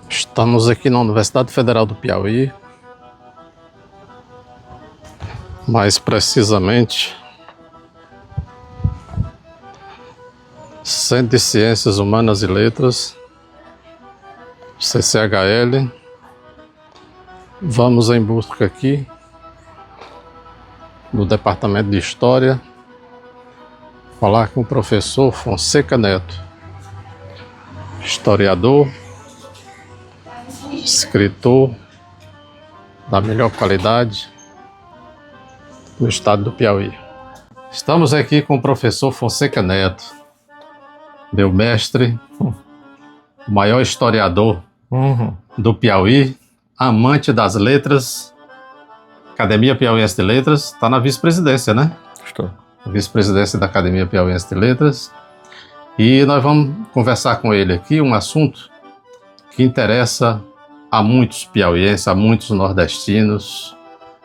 Estamos aqui na Universidade Federal do Piauí, mais precisamente Centro de Ciências Humanas e Letras, CCHL. Vamos em busca aqui do Departamento de História, falar com o professor Fonseca Neto, historiador, escritor da melhor qualidade do estado do Piauí. Estamos aqui com o professor Fonseca Neto, meu mestre, o maior historiador do Piauí, amante das letras, Academia Piauiense de Letras, está na vice-presidência, né? Estou. Vice-presidência da Academia Piauiense de Letras. E nós vamos conversar com ele aqui um assunto que interessa a muitos piauienses, a muitos nordestinos,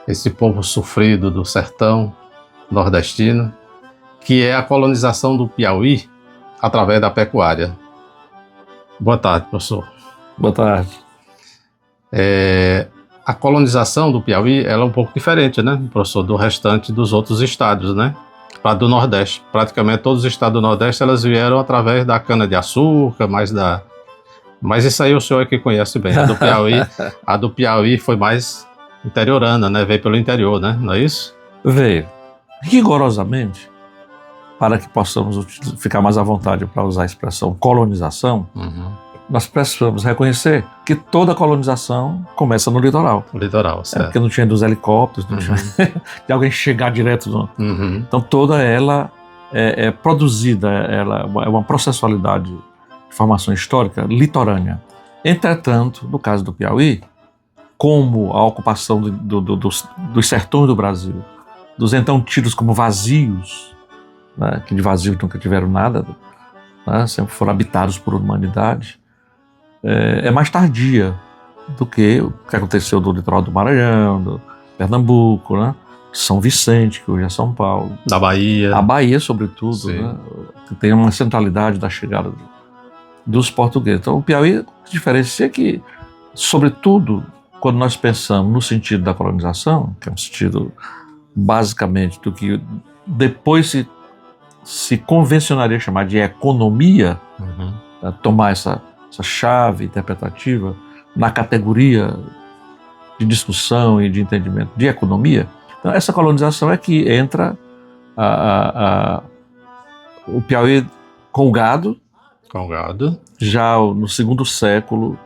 esse povo sofrido do sertão nordestino, que é a colonização do Piauí através da pecuária. Boa tarde, professor. Boa tarde. A colonização do Piauí ela é um pouco diferente, né, professor, do restante dos outros estados, né? Do Nordeste. Praticamente todos os estados do Nordeste elas vieram através da cana-de-açúcar, mas isso aí o senhor é que conhece bem. A do Piauí foi mais interiorana, né? Veio pelo interior, né? Não é isso? Veio. Rigorosamente, para que possamos ficar mais à vontade para usar a expressão colonização, nós precisamos reconhecer que toda colonização começa no litoral. O litoral, certo. Porque não tinha dos helicópteros, não tinha de alguém chegar direto no... Então toda ela é produzida, ela é uma processualidade de formação histórica litorânea. Entretanto, no caso do Piauí, como a ocupação dos sertões do Brasil, dos então tidos como vazios, né, que de vazios nunca tiveram nada, né, sempre foram habitados por humanidade, é mais tardia do que o que aconteceu do litoral do Maranhão, do Pernambuco, né, São Vicente, que hoje é São Paulo. Da Bahia. A Bahia, sobretudo, né, que tem uma centralidade da chegada dos portugueses. Então, o Piauí diferencia que, sobretudo, quando nós pensamos no sentido da colonização, que é um sentido basicamente do que depois se convencionaria chamar de economia, tomar essa chave interpretativa na categoria de discussão e de entendimento de economia. Então, essa colonização é que entra o Piauí com o gado, já no segundo século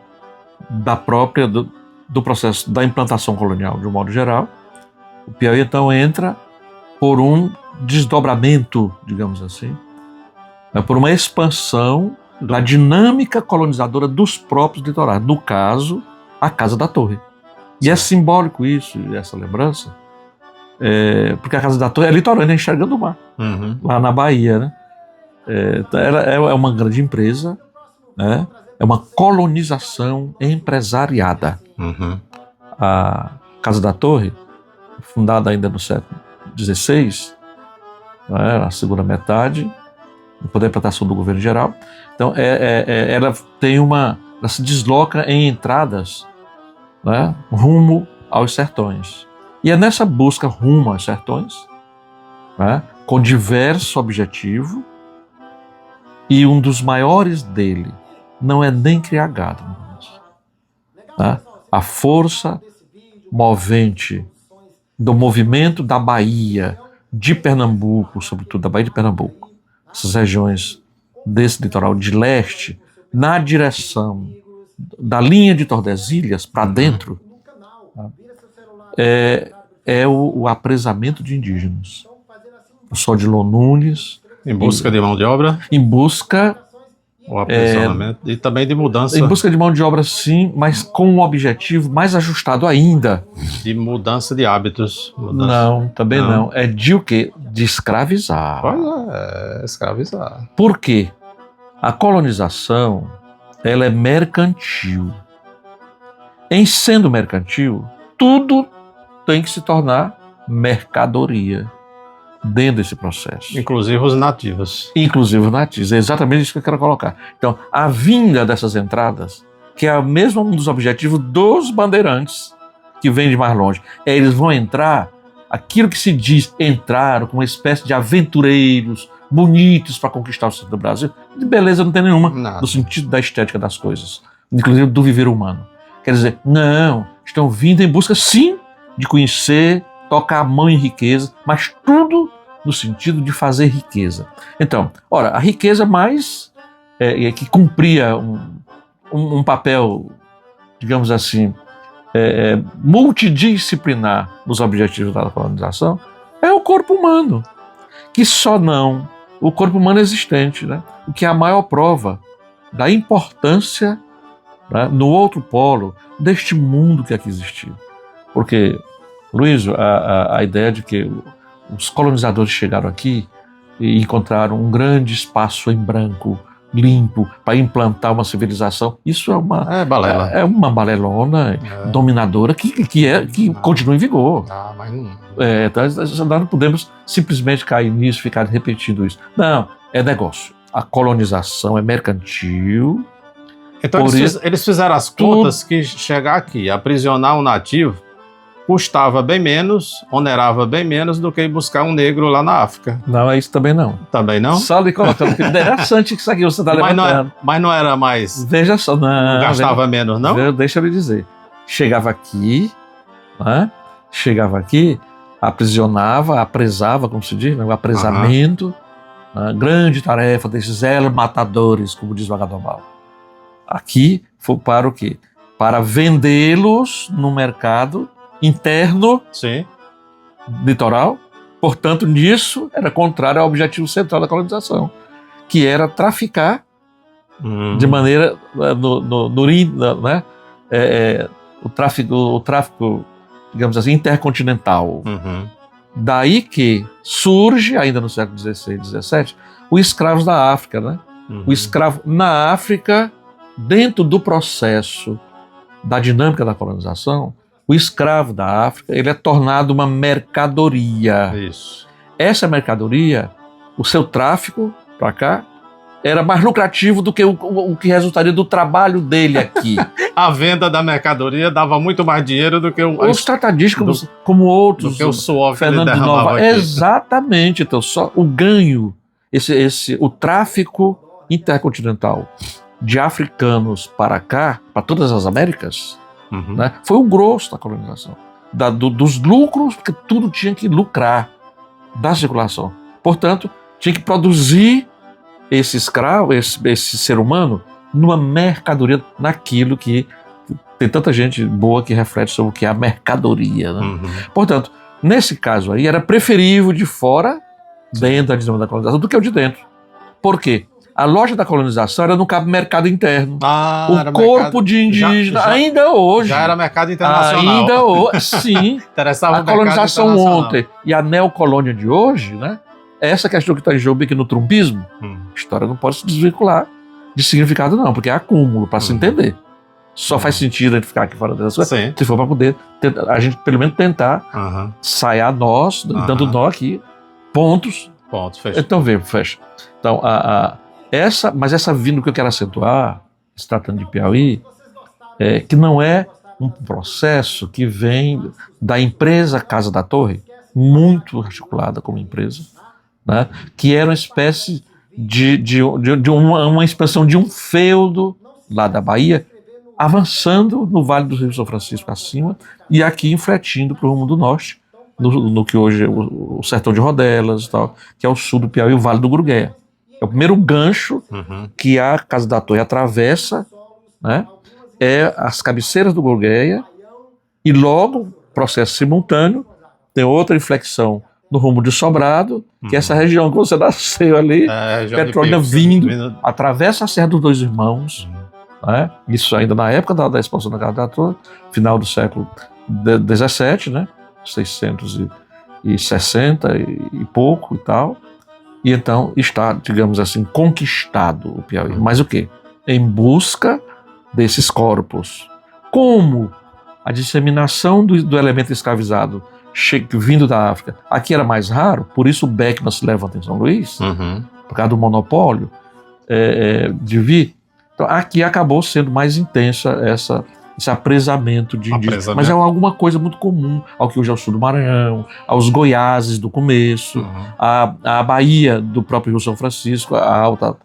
do processo da implantação colonial, de um modo geral. O Piauí, então, entra por um desdobramento, digamos assim, por uma expansão da dinâmica colonizadora dos próprios litorais, no caso, a Casa da Torre. E é simbólico isso, essa lembrança, porque a Casa da Torre é litorânea, enxergando o mar, lá na Bahia, né? Ela é uma grande empresa, né? É uma colonização empresariada. A Casa da Torre, fundada ainda no século XVI, né, na segunda metade, depois da implantação do governo geral. Então, ela se desloca em entradas, né, rumo aos sertões. E é nessa busca rumo aos sertões, né, com diversos objetivos, e um dos maiores dele não é nem criar gado, né? A força movente do movimento da Bahia, de Pernambuco, sobretudo da Bahia de Pernambuco, essas regiões desse litoral de leste, na direção da linha de Tordesilhas para dentro, é o apresamento de indígenas. O Sodilon Nunes. Em busca de mão de obra? Em busca... O aprisionamento e também de mudança. Em busca de mão de obra, sim, mas com um objetivo mais ajustado ainda. De mudança de hábitos. Não, também não. É de o quê? De escravizar. Escravizar. Por quê? A colonização, ela é mercantil. Em sendo mercantil, tudo tem que se tornar mercadoria. dentro desse processo. Inclusive os nativos. Inclusive os nativos, é exatamente isso que eu quero colocar. Então, a vinda dessas entradas, que é mesmo um dos objetivos dos bandeirantes, que vêm de mais longe, eles vão entrar, aquilo que se diz, entraram como uma espécie de aventureiros bonitos para conquistar o centro do Brasil. De beleza não tem nenhuma, Nada. no sentido da estética das coisas, inclusive do viver humano. Quer dizer, não, estão vindo em busca, sim, de conhecer, tocar a mão em riqueza, mas tudo no sentido de fazer riqueza. Então, ora, a riqueza mais que cumpria um papel, digamos assim, multidisciplinar nos objetivos da colonização, é o corpo humano, que só não, o corpo humano existente, né? O que é a maior prova da importância, né, no outro polo deste mundo que aqui existiu. Porque, Luiz, a ideia de que os colonizadores chegaram aqui e encontraram um grande espaço em branco, limpo, para implantar uma civilização, isso é uma balela. É uma balelona dominadora que continua em vigor. Mas não... Então, nós não podemos simplesmente cair nisso, ficar repetindo isso. Não, é negócio. A colonização é mercantil. Então eles fizeram as contas que chegar aqui, aprisionar um nativo, custava bem menos, onerava bem menos do que ir buscar um negro lá na África. Não, é isso também não. Também não? Só lhe colocando que interessante que isso aqui você está levantando. Mas não era mais... Veja só, não. Gastava menos, não? Deixa eu lhe dizer. Chegava aqui, né? Aprisionava, apresava, como se diz, né? O apresamento, né? Grande tarefa desses matadores, como diz o Agadobal. Aqui foi para o quê? Para vendê-los no mercado interno, sim, litoral. Portanto, nisso era contrário ao objetivo central da colonização, que era traficar de maneira né? O tráfico, digamos assim, intercontinental. Daí que surge, ainda no século XVI e XVII, os escravos da África, né? O escravo na África, dentro do processo da dinâmica da colonização, o escravo da África, ele é tornado uma mercadoria. Isso. Essa mercadoria, o seu tráfico para cá, era mais lucrativo do que o que resultaria do trabalho dele aqui. A venda da mercadoria dava muito mais dinheiro do que os tratadistas, como outros. Do que o suor que ele Fernando de derramava Nova. aqui. Exatamente. Então, só o ganho, o tráfico intercontinental de africanos para cá, para todas as Américas, né, foi o grosso da colonização. Dos lucros, porque tudo tinha que lucrar da circulação. Portanto, tinha que produzir esse escravo, esse ser humano, numa mercadoria, naquilo que tem tanta gente boa que reflete sobre o que é a mercadoria. Né? Portanto, nesse caso aí, era preferível de fora, dentro da dinâmica da colonização, do que o de dentro. Por quê? A loja da colonização era no cabo mercado interno. O corpo de indígena, ainda hoje. Já era mercado internacional. Ainda hoje, sim. Interessava a colonização ontem e a neocolônia de hoje, né? Essa questão que está em jogo aqui no trumpismo, a história não pode se desvincular de significado não, porque é acúmulo, para se entender. Só faz sentido a gente ficar aqui fora dessas coisas, se for para poder, a gente pelo menos tentar sair nós, dando nó aqui, pontos. Fecha. Então, fecha. Então, mas essa vinda que eu quero acentuar, se tratando de Piauí, que não é um processo que vem da empresa Casa da Torre, muito articulada como empresa, né, que era uma espécie de uma expansão de um feudo lá da Bahia, avançando no Vale do Rio São Francisco acima e aqui infletindo para o rumo do norte, no que hoje é o sertão de Rodelas, tal, que é o sul do Piauí, o Vale do Gurgueia. É o primeiro gancho que a Casa da Torre atravessa, né, as cabeceiras do Gurgueia, e logo, processo simultâneo, tem outra inflexão no rumo de Sobrado, que é essa região que você nasceu ali, Petrolina vindo, atravessa a Serra dos Dois Irmãos, né? Isso ainda na época da expansão da Casa da Torre, final do século XVII, né? 660 e pouco e tal, e então está, digamos assim, conquistado o Piauí. Mas o quê? Em busca desses corpos. Como a disseminação do elemento escravizado vindo da África. Aqui era mais raro, por isso o Beckman se levanta em São Luís, por causa do monopólio de vir. Então, aqui acabou sendo mais intensa esse apresamento de indígenas. Mas é alguma coisa muito comum ao que hoje é o sul do Maranhão, aos Goiáses do começo, a Bahia do próprio Rio São Francisco, a alta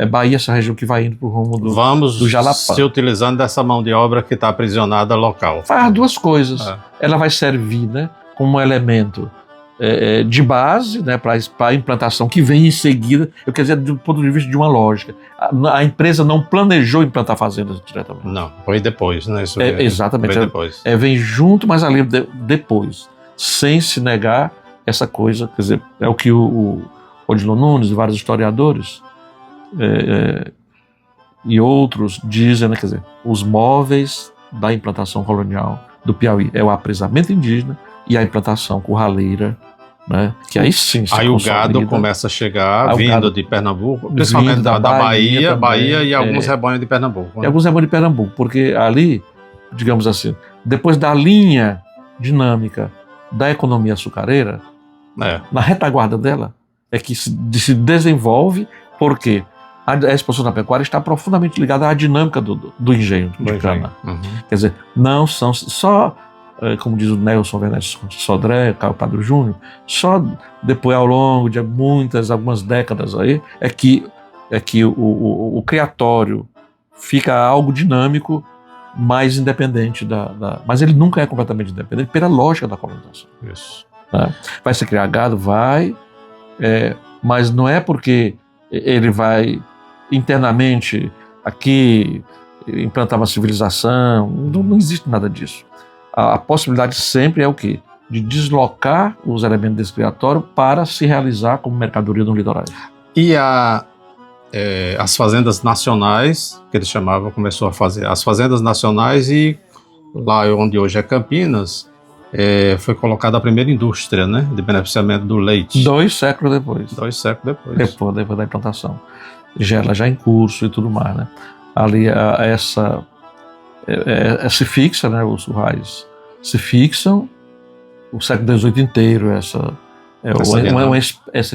Bahia, essa região que vai indo para o rumo do Jalapão. Se utilizando dessa mão de obra que está aprisionada local. Faz duas coisas. Ela vai servir, né, como um elemento de base, né, para a implantação que vem em seguida. Eu quero dizer, do ponto de vista de uma lógica. A empresa não planejou implantar fazendas diretamente. Não, foi depois, né? Isso exatamente. Foi depois. Vem junto, mas ali depois. Sem se negar essa coisa. Quer dizer, é o que o Odilon Nunes e vários historiadores e outros dizem, né, quer dizer, os móveis da implantação colonial do Piauí é o apresamento indígena e a implantação curraleira, né, que aí sim se aí consolida. O gado começa a chegar vindo de Pernambuco, principalmente da Bahia e alguns rebanhos de Pernambuco. E alguns rebanhos de Pernambuco, porque ali, digamos assim, depois da linha dinâmica da economia açucareira, na retaguarda dela, é que se desenvolve, porque a expansão da pecuária está profundamente ligada à dinâmica do engenho de cana. Quer dizer, não são só, como diz o Nelson Werneck Sodré, Caio Padre Júnior, só depois, ao longo de algumas décadas aí, é que o criatório fica algo dinâmico, mais independente mas ele nunca é completamente independente pela lógica da colonização. Isso. Né? Vai se criar gado, mas não é porque ele vai internamente aqui implantar uma civilização, não existe nada disso. A possibilidade sempre é o quê? De deslocar os elementos desse criatório para se realizar como mercadoria no litoral. E as fazendas nacionais, que eles chamavam, começou a fazer as fazendas nacionais, e lá onde hoje é Campinas, foi colocada a primeira indústria, né, de beneficiamento do leite. 2 séculos depois. 2 séculos depois. Depois da implantação. Ela já em curso e tudo mais, né? Ali se fixa, né? Os currais se fixam, o século XVIII inteiro, essa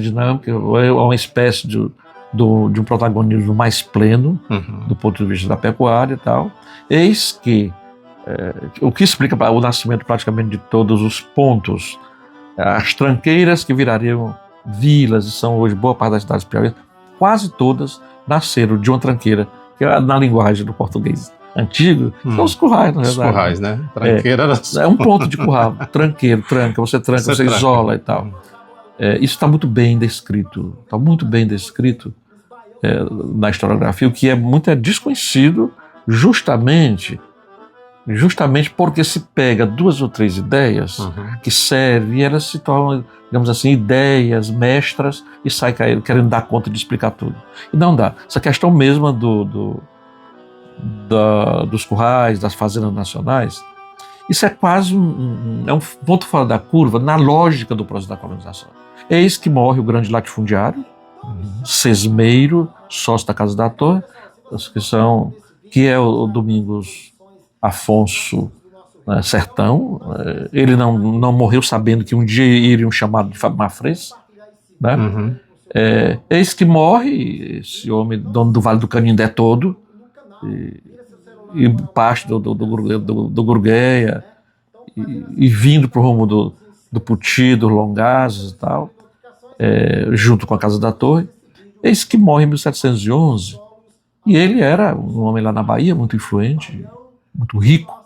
dinâmica, é uma espécie de um protagonismo mais pleno, do ponto de vista da pecuária e tal. Eis que o que explica o nascimento praticamente de todos os pontos, as tranqueiras que virariam vilas e são hoje boa parte das cidades piauienses, quase todas nasceram de uma tranqueira, que na linguagem do português antigo, são os currais, na verdade. Os currais, né? Tranqueira é um ponto de curral, tranqueiro, você tranca, você isola e tal. Isso está muito bem descrito, na historiografia, o que é muito desconhecido justamente porque se pega 2 ou 3 ideias que servem e elas se tornam, digamos assim, ideias mestras e sai querendo dar conta de explicar tudo. E não dá. Essa questão mesma dos currais, das fazendas nacionais, isso é quase um ponto fora da curva na lógica do processo da colonização. Eis que morre o grande latifundiário, sesmeiro, sócio da Casa da Torre, que é o Domingos Afonso, né, Sertão. Ele não morreu sabendo que um dia iriam chamar de Mafrez, né? Eis que morre esse homem, dono do Vale do Canindé todo, e parte do Gurgueia, e vindo para o rumo do Puti, dos Longazes e tal, junto com a Casa da Torre. Eis que morre em 1711, e ele era um homem lá na Bahia, muito influente, muito rico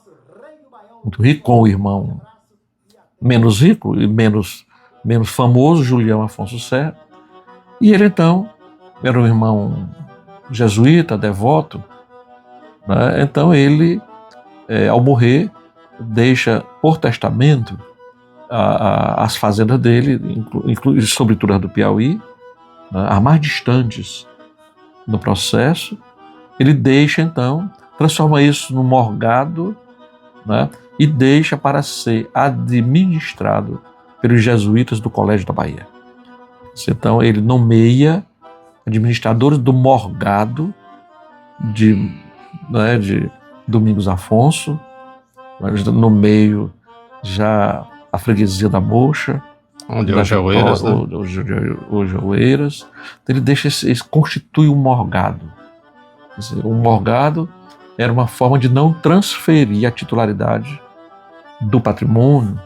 com o irmão menos rico e menos famoso, Julião Afonso Serra. E ele então era um irmão jesuíta, devoto, né? Então ele, ao morrer, deixa por testamento as fazendas dele, sobretudo as do Piauí, né, as mais distantes no processo. Ele deixa então, transforma isso num morgado, né, e deixa para ser administrado pelos jesuítas do Colégio da Bahia. Então ele nomeia administradores do morgado de Domingos Afonso, no meio já a freguesia da Mocha, Onde hoje é Oeiras, né? Hoje é Oeiras. Ele constitui um morgado. Quer dizer, um morgado era uma forma de não transferir a titularidade do patrimônio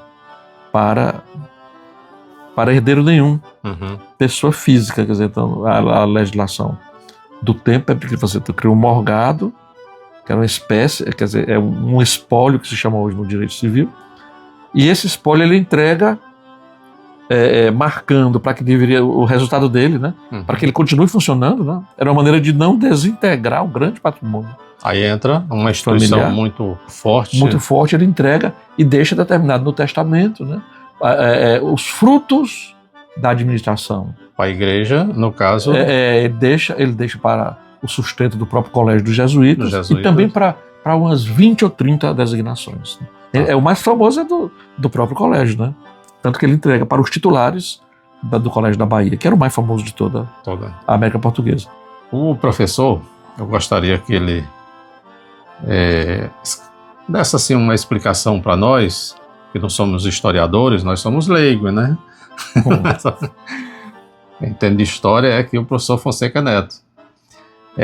para herdeiro nenhum, pessoa física. Quer dizer, então, a legislação do tempo é porque você cria um morgado, que é uma espécie, quer dizer, é um espólio que se chama hoje no direito civil, e esse espólio ele entrega marcando para que deveria o resultado dele, né? Para que ele continue funcionando, né? Era uma maneira de não desintegrar o grande patrimônio. Aí entra uma instituição familiar, muito forte. Muito forte, ele entrega e deixa determinado no testamento, né? Os frutos da administração. A igreja, no caso... Ele deixa para o sustento do próprio colégio dos jesuítas. E também para umas 20 ou 30 designações. Né? O mais famoso é do próprio colégio, né? Tanto que ele entrega para os titulares do Colégio da Bahia, que era o mais famoso de toda a América Portuguesa. O professor, eu gostaria que ele desse assim uma explicação para nós, que não somos historiadores, nós somos leigos, né? Quem entende de história é que o professor Fonseca Neto.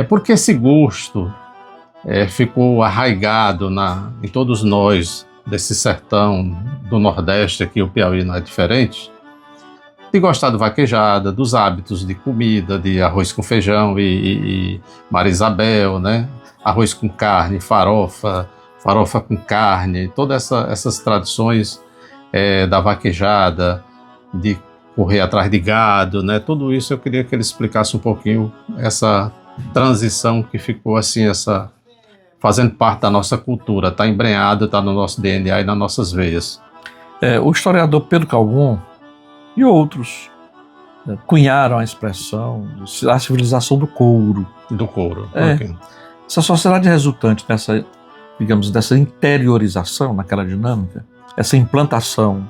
Porque esse gosto ficou arraigado em todos nós, desse sertão do Nordeste, aqui o Piauí não é diferente, de gostar do vaquejada, dos hábitos de comida, de arroz com feijão e Maria Isabel, né? Arroz com carne, farofa com carne, todas essas tradições da vaquejada, de correr atrás de gado, né? Tudo isso eu queria que ele explicasse um pouquinho essa transição que ficou assim, fazendo parte da nossa cultura, está embrenhado, está no nosso DNA e nas nossas veias. O historiador Pedro Calgon e outros cunharam a expressão a civilização do couro. Do couro. Okay. Essa sociedade resultante dessa interiorização naquela dinâmica, essa implantação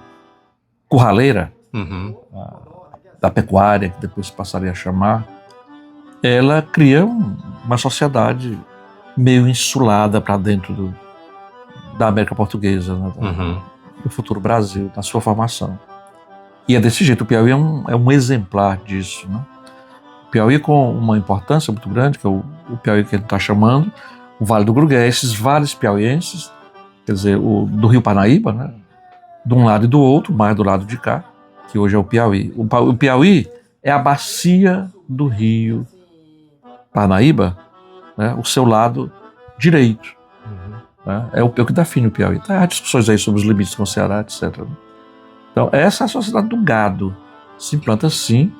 curraleira da pecuária, que depois passaria a chamar, ela cria uma sociedade meio insulada para dentro da América Portuguesa, né, do futuro Brasil, na sua formação. E é desse jeito, o Piauí é um exemplar disso. Né? O Piauí com uma importância muito grande, que é o Piauí que ele está chamando, o Vale do Grugué, esses vales piauienses, quer dizer, do Rio Parnaíba, né, de um lado e do outro, mais do lado de cá, que hoje é o Piauí. O Piauí é a bacia do Rio Parnaíba, né, o seu lado direito. Né, é o que define o Piauí. Há discussões aí sobre os limites com o Ceará, etc. Então, essa é a sociedade do gado. Se implanta, sim,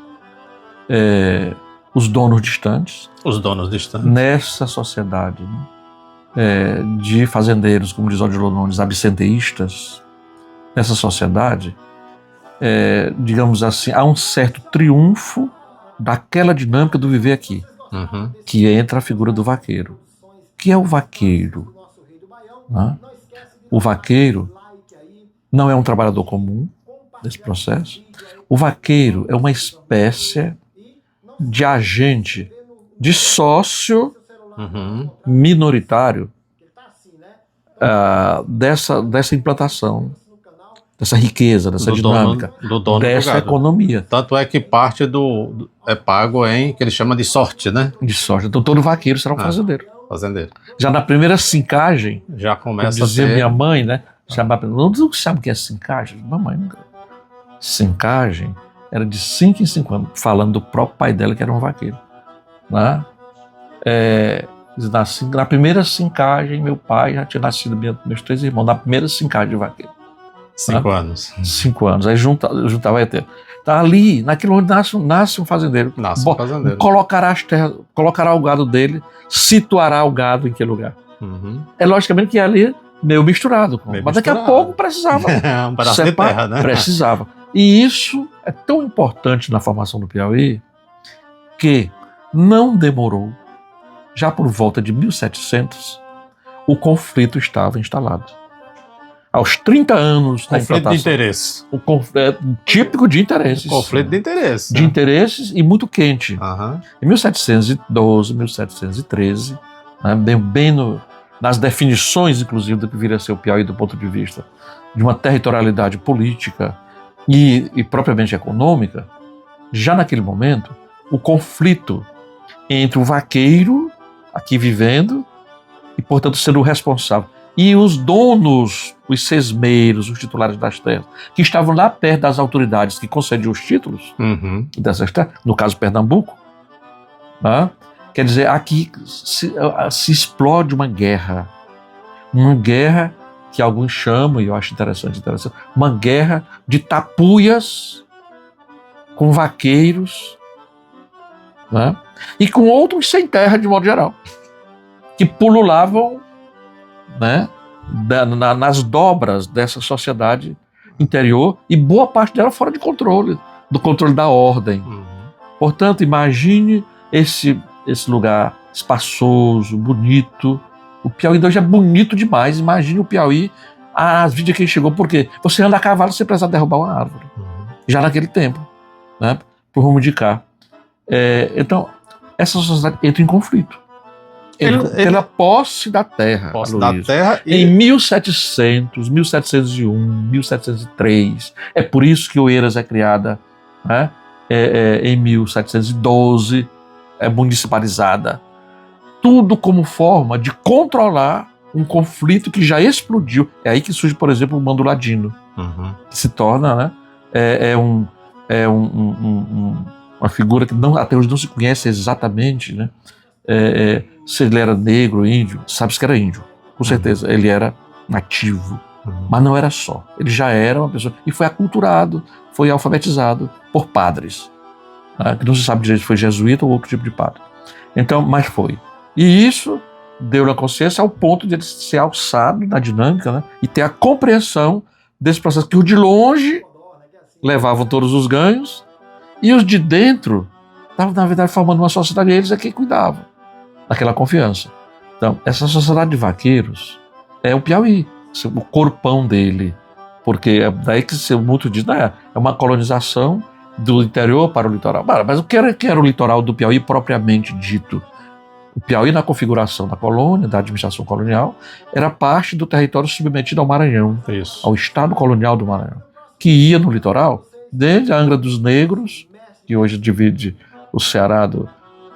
os donos distantes. Os donos distantes. Nessa sociedade, né, de fazendeiros, como diz Odilon Nunes, absenteístas. Nessa sociedade, digamos assim, há um certo triunfo daquela dinâmica do viver aqui. Que entra a figura do vaqueiro. O que é o vaqueiro? O vaqueiro não é um trabalhador comum nesse processo. O vaqueiro é uma espécie de agente, de sócio minoritário dessa implantação, dessa riqueza, dessa dinâmica, dessa economia. Tanto é que parte é pago em, que ele chama de sorte, né? De sorte. Então todo vaqueiro será um fazendeiro. Já na primeira sincagem, já começa a dizer minha mãe, né? Não sabe o que é sincagem? Mamãe nunca. Sincagem era de 5 em 5 anos, falando do próprio pai dela, que era um vaqueiro. Né? Na primeira sincagem, meu pai já tinha nascido meus 3 irmãos, na primeira sincagem de vaqueiro. 5 anos. 5 anos. Aí juntava ET. Tá ali, naquele onde nasce um fazendeiro. Nasce um fazendeiro. Colocará o gado dele, situará o gado em que lugar. É logicamente que ali meio misturado. Mas daqui a pouco precisava. Um pedaço de terra, né? Precisava. E isso é tão importante na formação do Piauí que não demorou. Já por volta de 1700, o conflito estava instalado. Aos 30 anos da implantação. Conflito de interesse. Típico de interesses. Conflito de interesse. De interesses e muito quente. Em 1712, 1713, né, bem nas definições, inclusive, do que viria a ser o Piauí do ponto de vista de uma territorialidade política e propriamente econômica, já naquele momento, o conflito entre o vaqueiro, aqui vivendo, e, portanto, sendo o responsável, e os donos, os sesmeiros, os titulares das terras, que estavam lá perto das autoridades que concediam os títulos dessas terras, no caso Pernambuco, né? Quer dizer, aqui se explode uma guerra que alguns chamam, e eu acho interessante, uma guerra de tapuias com vaqueiros, né? E com outros sem terra, de modo geral, que pululavam, né, nas dobras dessa sociedade interior, e boa parte dela fora de controle, do controle da ordem. Portanto, imagine esse lugar espaçoso, bonito. O Piauí hoje é bonito demais. Imagine o Piauí, as vidas que ele chegou, porque você anda a cavalo, você precisa derrubar uma árvore. Já naquele tempo, né, pro rumo de cá. Então, essa sociedade entra em conflito. Pela posse da terra. Em 1700, 1701, 1703. É por isso que Oeiras é criada, né? Em 1712, é municipalizada. Tudo como forma de controlar um conflito que já explodiu. É aí que surge, por exemplo, o Mando Ladino, que se torna, né, uma figura que até hoje não se conhece exatamente, né? Se ele era negro, índio, sabe-se que era índio, com certeza. Ele era nativo, mas não era só. Ele já era uma pessoa, e foi aculturado, foi alfabetizado por padres, que não se sabe direito se foi jesuíta ou outro tipo de padre. Então, mas foi. E isso deu na consciência ao ponto de ele ser alçado na dinâmica, né, e ter a compreensão desse processo, que os de longe levavam todos os ganhos, e os de dentro estavam, na verdade, formando uma sociedade, e eles é quem cuidavam daquela confiança. Então, essa sociedade de vaqueiros é o Piauí, o corpão dele, porque é daí que se muito diz, é uma colonização do interior para o litoral. Mas o que era o litoral do Piauí propriamente dito? O Piauí, na configuração da colônia, da administração colonial, era parte do território submetido ao Maranhão, ao Estado colonial do Maranhão, que ia no litoral, desde a Angra dos Negros, que hoje divide o Ceará do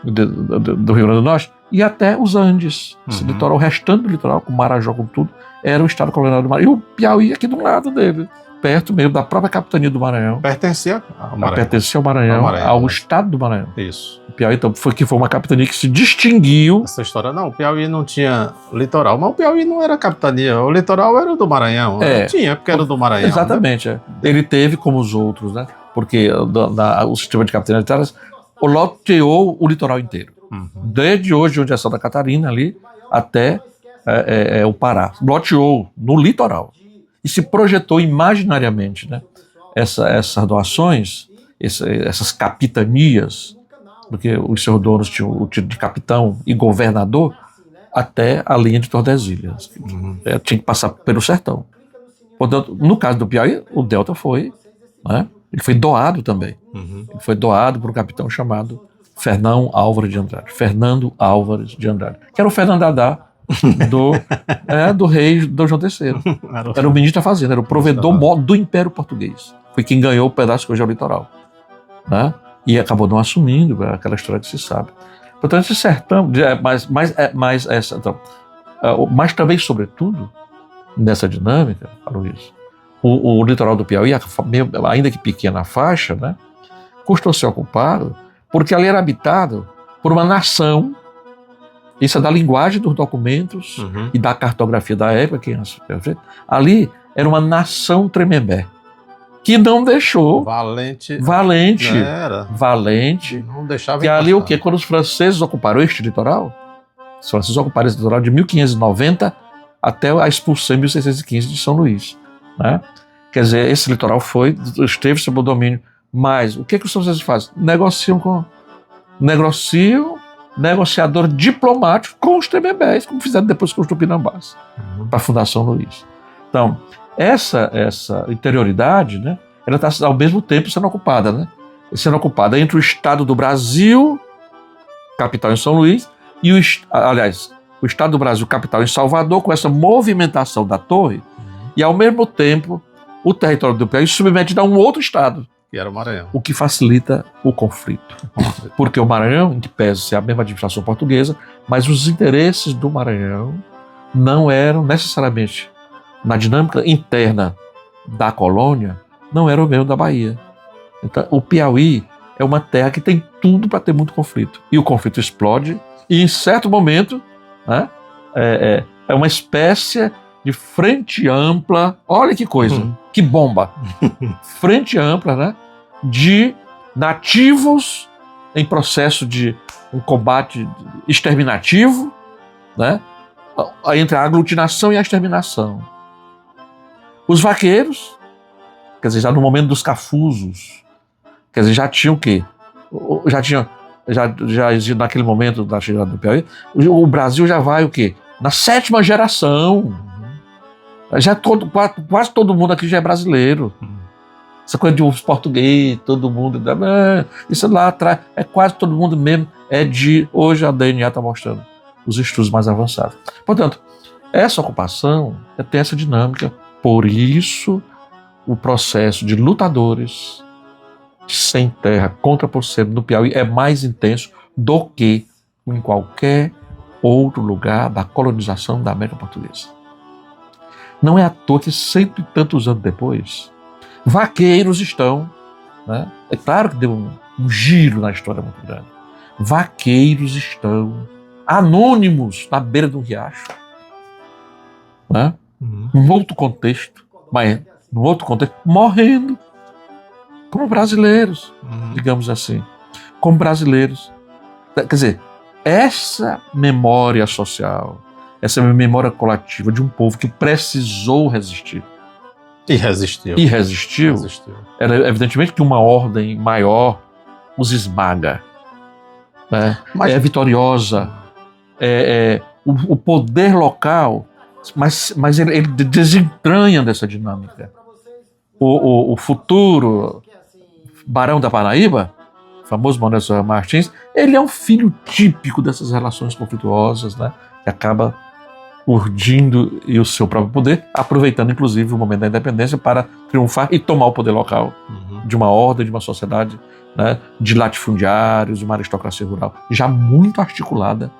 Rio Grande do Norte, e até os Andes, esse litoral, o restante do litoral, com Marajó, com tudo, era o Estado colonial do Maranhão. E o Piauí aqui do lado dele, perto mesmo da própria capitania do Maranhão. Pertencia ao Maranhão. Pertencia ao Maranhão, ao Estado do Maranhão. Isso. O Piauí então, foi uma capitania que se distinguiu. Essa história, não, o Piauí não tinha litoral, mas o Piauí não era capitania, o litoral era do Maranhão. Tinha, porque era do Maranhão. Exatamente. Né? Ele teve como os outros, né? Porque o sistema de capitania loteou o litoral inteiro. Desde hoje, onde é Santa Catarina, ali, até o Pará. Loteou no litoral. E se projetou imaginariamente, né, essas doações, essas capitanias, porque os seus donos tinham o título de capitão e governador, até a linha de Tordesilhas. Tinha que passar pelo sertão. Portanto, no caso do Piauí, o delta foi, né, ele foi doado também. Ele foi doado por um capitão chamado Fernão Álvares de Andrade. Fernando Álvares de Andrade. Que era o Fernando Haddad do rei do João III. Era o ministro da Fazenda, era o provedor do Império Português. Foi quem ganhou o pedaço que hoje é o litoral. Né? E acabou não assumindo, aquela história que se sabe. Portanto, esse sertão, mas também, sobretudo, nessa dinâmica, Aloysio, o litoral do Piauí, ainda que pequena a faixa, né, custou ser ocupado porque ali era habitado por uma nação. Isso é da linguagem dos documentos e da cartografia da época. Ali era uma nação Tremembé, que não deixou... Valente. Não deixava. Que ali o quê? Quando os franceses ocuparam este litoral, os franceses ocuparam esse litoral de 1590 até a expulsão em 1615 de São Luís. Né? Quer dizer, esse litoral esteve sob o domínio. Mas o que os franceses fazem? Negociador diplomático com os Tremembés, como fizeram depois com os Tupinambás, para a Fundação Luiz. Então, essa interioridade, né, ela está ao mesmo tempo sendo ocupada, né? Sendo ocupada entre o Estado do Brasil, capital em São Luís, e o Estado do Brasil capital em Salvador, com essa movimentação da torre, e ao mesmo tempo o território do Piauí submetido a um outro Estado, que era o Maranhão. o que facilita o conflito. Porque o Maranhão, em que pese ser a mesma administração portuguesa, mas os interesses do Maranhão não eram necessariamente, na dinâmica interna da colônia, não eram o mesmo da Bahia. Então, o Piauí é uma terra que tem tudo para ter muito conflito. E o conflito explode, e em certo momento, né, é uma espécie de frente ampla, olha que coisa, que bomba, frente ampla, né, de nativos em processo de um combate exterminativo, né, entre a aglutinação e a exterminação. Os vaqueiros, quer dizer, já no momento dos cafusos, quer dizer, já tinha o quê? Já existia naquele momento da chegada do Piauí, o Brasil já vai o quê? Na 7ª geração. Já quase todo mundo aqui já é brasileiro. Essa coisa de os portugueses, todo mundo, isso lá atrás, é quase todo mundo mesmo, hoje a DNA está mostrando os estudos mais avançados. Portanto, essa ocupação tem essa dinâmica, por isso o processo de lutadores sem terra contra Porcelo no Piauí é mais intenso do que em qualquer outro lugar da colonização da América Portuguesa. Não é à toa que 100 e tantos anos depois, vaqueiros estão, né? É claro que deu um giro na história muito grande. Vaqueiros estão anônimos na beira do riacho, né? Num outro contexto, mas num outro contexto, morrendo como brasileiros, digamos assim, como brasileiros. Quer dizer, essa memória social, essa memória coletiva de um povo que precisou resistir. E resistiu. Era evidentemente que uma ordem maior os esmaga, né? É vitoriosa, o poder local, mas ele desentranha dessa dinâmica. O futuro Barão da Paraíba, famoso Maurício Martins, ele é um filho típico dessas relações conflituosas, né? Que acaba urdindo e o seu próprio poder, aproveitando inclusive o momento da independência para triunfar e tomar o poder local de uma ordem, de uma sociedade, né, de latifundiários, de uma aristocracia rural, já muito articulada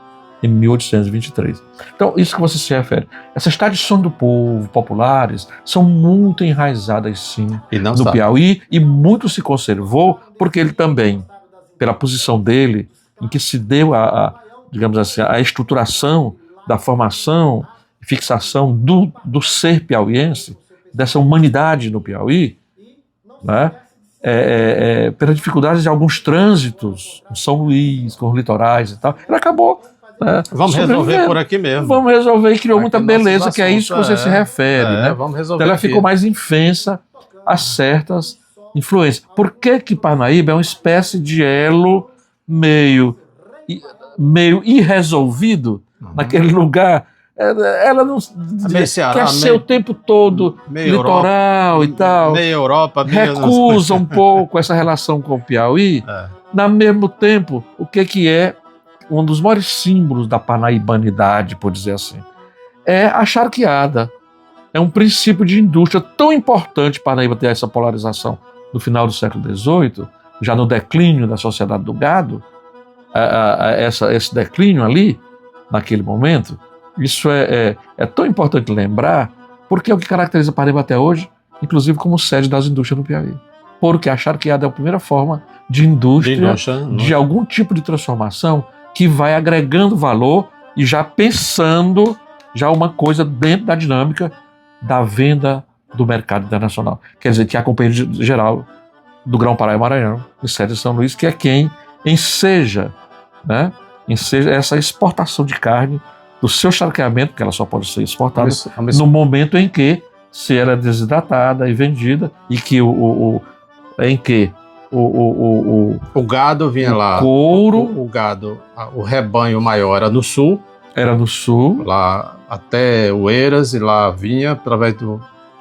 em 1823. Então, isso que você se refere. Essas tradições do povo, populares, são muito enraizadas, sim, no Piauí, e muito se conservou, porque ele também, pela posição dele, em que se deu digamos assim, a estruturação da formação e fixação do ser piauiense, dessa humanidade no Piauí, né? Pelas dificuldades de alguns trânsitos, com São Luís, com os litorais e tal, ele acabou. Vamos resolver por aqui mesmo. Vamos resolver, e criou muita beleza, que é isso que você se refere. Né? Vamos resolver. Então ela ficou mais infensa a certas influências. Por que Parnaíba é uma espécie de elo meio irresolvido naquele lugar? Ela não quer ser o tempo todo litoral Europa, e tal. Meio Europa. Recusa um pouco essa relação com o Piauí. No mesmo tempo, o que é um dos maiores símbolos da parnaibanidade, por dizer assim, é a charqueada. É um princípio de indústria tão importante para Parnaíba ter essa polarização no final do século XVIII, já no declínio da sociedade do gado, esse declínio ali, naquele momento, isso é tão importante lembrar, porque é o que caracteriza Parnaíba até hoje, inclusive como sede das indústrias no Piauí. Porque a charqueada é a primeira forma de indústria, de algum tipo de transformação que vai agregando valor e já pensando já uma coisa dentro da dinâmica da venda do mercado internacional. Quer dizer, que é a Companhia Geral do Grão-Pará e Maranhão, em sede de São Luís, que é quem enseja, né, essa exportação de carne do seu charqueamento, porque ela só pode ser exportada no momento em que se ela é desidratada e vendida, e que em que o gado vinha lá, o gado, o rebanho maior era no sul, lá até Oeiras, e lá vinha através do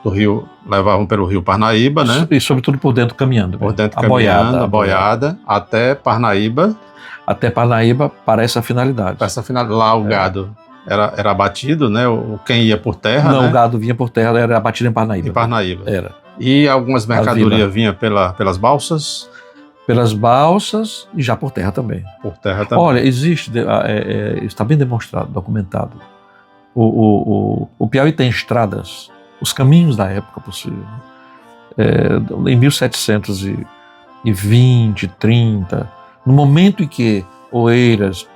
rio, levavam pelo rio Parnaíba, né? E sobretudo por dentro caminhando. Por dentro caminhando, a boiada, até Parnaíba. Até Parnaíba para essa finalidade. Lá o gado era abatido, né? Quem ia por terra, Não, né? o gado vinha por terra, era abatido em Parnaíba. Em Parnaíba. Era. E algumas mercadorias vinham pelas balsas? Pelas balsas e já por terra também. Por terra também. Olha, existe, está bem demonstrado, documentado. O Piauí tem estradas, os caminhos da época possível. Em 1720, 30, no momento em que Oeiras,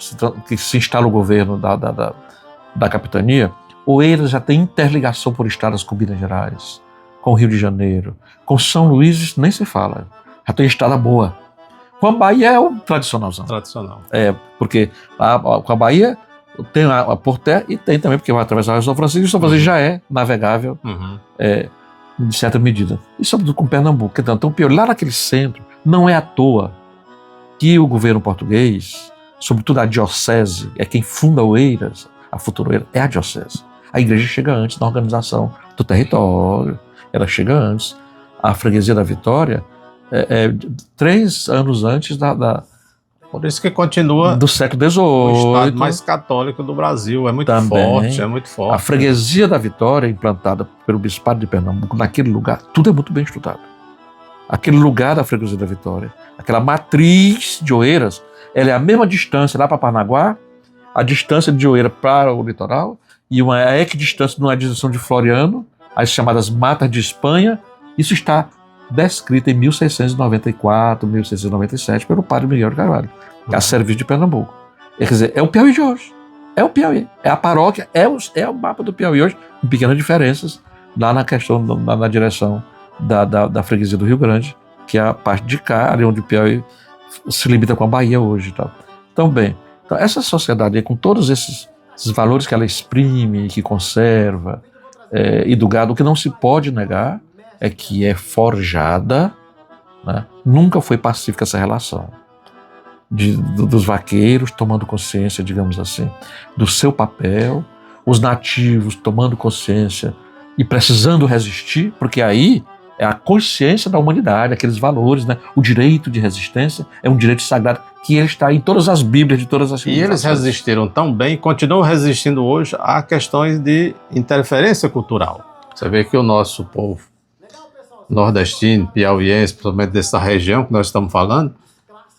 que se instala o governo da capitania, Oeiras já tem interligação por estradas com Minas Gerais, com o Rio de Janeiro, com São Luís nem se fala, já tem estrada boa. Com a Bahia é o tradicionalzão. Tradicional. Porque com a Bahia tem a por terra e tem também, porque vai atravessar o São Francisco, e o São Francisco já é navegável, de certa medida. E sobretudo com Pernambuco. Então, lá naquele centro, não é à toa que o governo português, sobretudo a diocese, é quem funda Oeiras, a futura Oeiras, é a diocese. A igreja chega antes na organização do território, ela chega antes. A freguesia da Vitória 3 anos antes por isso que continua do século XVIII. O estado mais católico do Brasil. É muito forte, é muito forte. A freguesia da Vitória, implantada pelo Bispado de Pernambuco, naquele lugar, tudo é muito bem estudado. Aquele lugar da freguesia da Vitória, aquela matriz de Oeiras, ela é a mesma distância lá para Parnaguá, a distância de Oeiras para o litoral, e uma equidistância numa direção de Floriano, as chamadas Matas de Espanha. Isso está descrito em 1694, 1697, pelo padre Miguel de Carvalho, a serviço de Pernambuco. Quer dizer, é o Piauí de hoje. É o Piauí. É a paróquia, é o mapa do Piauí hoje, com pequenas diferenças lá na questão, na direção da freguesia do Rio Grande, que é a parte de cá, ali onde o Piauí se limita com a Bahia hoje. Então, essa sociedade aí, com todos esses valores que ela exprime, que conserva, e do gado, o que não se pode negar é que é forjada, né? Nunca foi pacífica essa relação dos vaqueiros tomando consciência, digamos assim, do seu papel, os nativos tomando consciência e precisando resistir, porque aí é a consciência da humanidade, aqueles valores, né? O direito de resistência é um direito sagrado que ele está em todas as Bíblias de todas as civilizações. E eles resistiram tão bem e continuam resistindo hoje a questões de interferência cultural. Você vê que o nosso povo nordestino, piauiense, principalmente dessa região que nós estamos falando,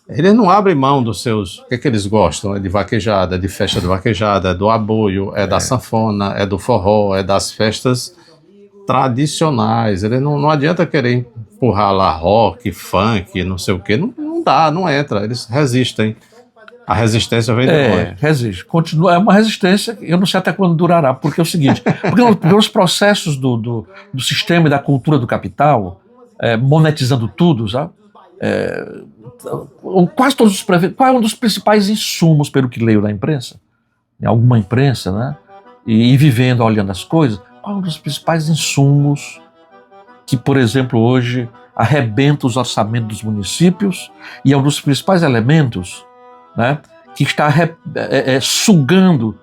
eles não abrem mão dos seus... O que eles gostam? É de vaquejada, é de festa de vaquejada, é do aboio, é da sanfona, é do forró, é das festas tradicionais. Ele não adianta querer empurrar lá rock, funk, não sei o quê. Não dá, não entra. Eles resistem. A resistência vem depois. Resiste. Continua, é uma resistência, eu não sei até quando durará, porque é o seguinte, porque os processos do sistema e da cultura do capital, monetizando tudo, sabe? Quase todos os prefeitos. Qual é um dos principais insumos, pelo que leio na imprensa? Em alguma imprensa, né? E vivendo, olhando as coisas, qual é um dos principais insumos que, por exemplo, hoje arrebenta os orçamentos dos municípios e é um dos principais elementos, né, que está sugando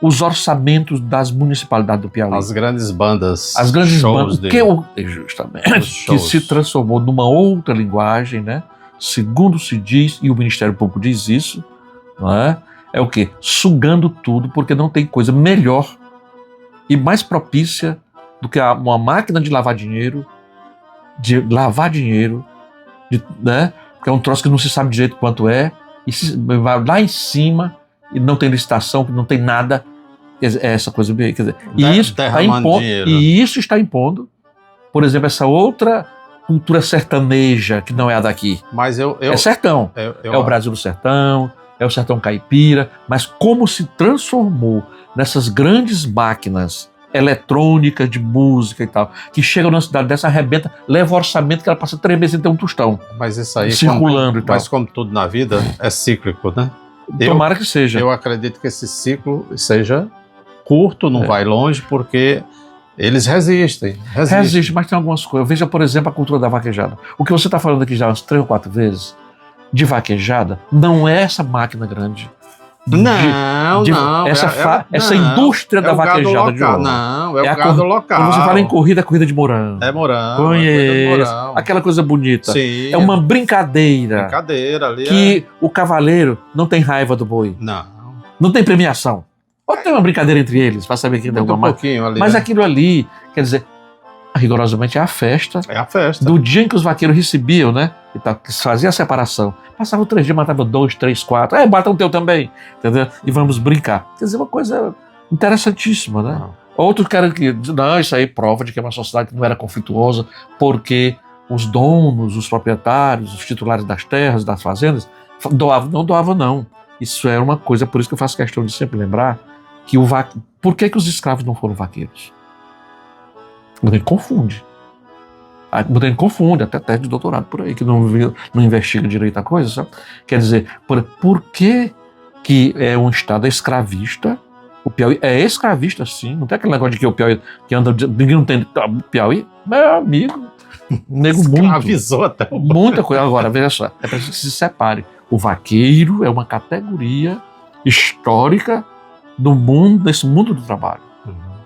os orçamentos das municipalidades do Piauí? As grandes bandas. As grandes bandas, justamente, que se transformou numa outra linguagem, né? Segundo se diz, e o Ministério Público diz isso, não é? É o quê? Sugando tudo, porque não tem coisa melhor e mais propícia do que uma máquina de lavar dinheiro, né? Porque é um troço que não se sabe direito quanto é, e vai lá em cima e não tem licitação, não tem nada, é essa coisa bem, quer dizer, e isso está impondo, por exemplo, essa outra cultura sertaneja que não é a daqui. Mas é sertão, é o Brasil do sertão, é o sertão caipira, mas como se transformou nessas grandes máquinas eletrônicas de música e tal, que chegam na cidade dessa, arrebenta, leva o orçamento que ela passa 3 meses sem ter um tostão. Mas isso aí, circulando e tal. Mas como tudo na vida, é cíclico, né? Tomara que seja. Eu acredito que esse ciclo seja curto, não vai longe, porque eles resistem. Resiste, mas tem algumas coisas. Veja, por exemplo, a cultura da vaquejada. O que você está falando aqui já umas 3 ou 4 vezes, de vaquejada, não é essa máquina grande. Não. Essa indústria da vaquejada de ouro. Não, é o gado local. Quando você fala em corrida, é corrida de morango. É morango. Conheço. Aquela coisa bonita. Sim. É uma brincadeira. Brincadeira ali. Que o cavaleiro não tem raiva do boi. Não. Não tem premiação. Ou tem uma brincadeira entre eles, para saber quem deu alguma pouquinho ali. Mas né? aquilo ali, quer dizer, rigorosamente é a festa. É a festa. Do dia em que os vaqueiros recebiam, né? Que fazia a separação. Passavam 3 dias, matavam 2, 3, 4. Bata o teu também. Entendeu? E vamos brincar. Quer dizer, uma coisa interessantíssima, né? Outros caras que não, isso aí prova de que é uma sociedade que não era conflituosa, porque os donos, os proprietários, os titulares das terras, das fazendas, doavam não. Isso era uma coisa, por isso que eu faço questão de sempre lembrar que por que os escravos não foram vaqueiros? Muita gente confunde. Muita gente confunde, até tese de doutorado por aí, que não investiga direito a coisa, sabe? Quer dizer, por que é um estado escravista? O Piauí é escravista, sim. Não tem aquele negócio de que o Piauí que anda. Ninguém não tem. Piauí, meu amigo, nego muito. Escravizou até. Muita coisa. Agora, veja só, é preciso que se separe. O vaqueiro é uma categoria histórica do mundo, desse mundo do trabalho,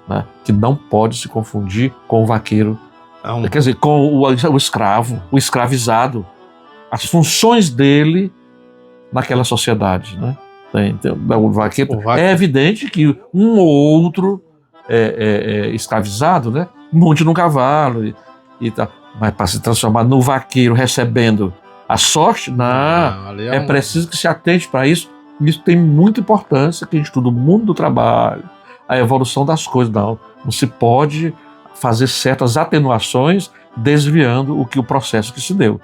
né? Que não pode se confundir com o vaqueiro. Quer dizer, com o escravo, o escravizado, as funções dele naquela sociedade, né? Então, o vaqueiro, é evidente que um ou outro escravizado, né? Monte num cavalo e tal. Mas para se transformar no vaqueiro recebendo a sorte, não, é preciso que se atente para isso. Isso tem muita importância, que a gente estuda o mundo do trabalho, a evolução das coisas. Não se pode fazer certas atenuações desviando o processo que se deu.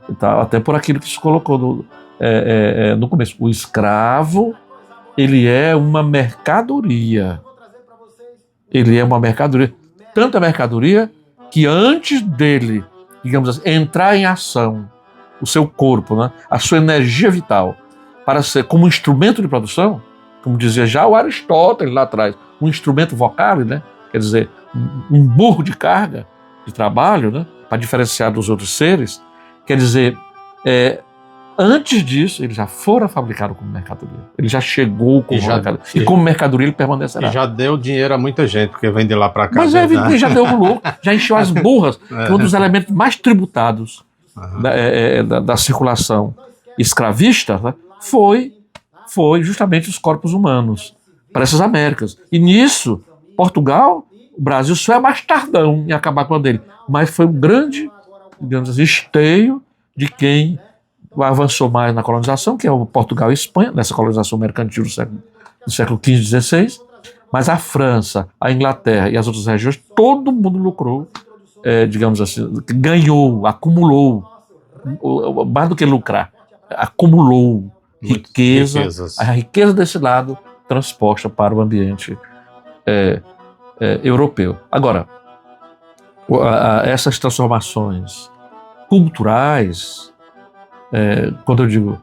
Então, até por aquilo que se colocou no começo. O escravo, ele é uma mercadoria. Ele é uma mercadoria. Tanta mercadoria que antes dele, digamos assim, entrar em ação, o seu corpo, né, a sua energia vital, para ser como um instrumento de produção, como dizia já o Aristóteles lá atrás, um instrumento vocal, né, quer dizer, um burro de carga, de trabalho, né, para diferenciar dos outros seres, quer dizer, antes disso, ele já fora fabricado como mercadoria. Ele já chegou como mercadoria. E como mercadoria ele permanecerá. E já deu dinheiro a muita gente, porque vem de lá para cá. Mas ele já deu louco, já encheu as burras, que é um dos elementos mais tributados da circulação escravista, né, foi justamente os corpos humanos para essas Américas. E nisso, Portugal, o Brasil só é mais tardão em acabar com a dele. Mas foi um grande, digamos assim, esteio de quem avançou mais na colonização, que é o Portugal e a Espanha, nessa colonização mercantil do século XV e XVI, mas a França, a Inglaterra e as outras regiões, todo mundo lucrou, digamos assim, ganhou, acumulou, mais do que lucrar, acumulou riquezas. A riqueza desse lado transposta para o ambiente europeu. Agora, essas transformações culturais, quando eu digo,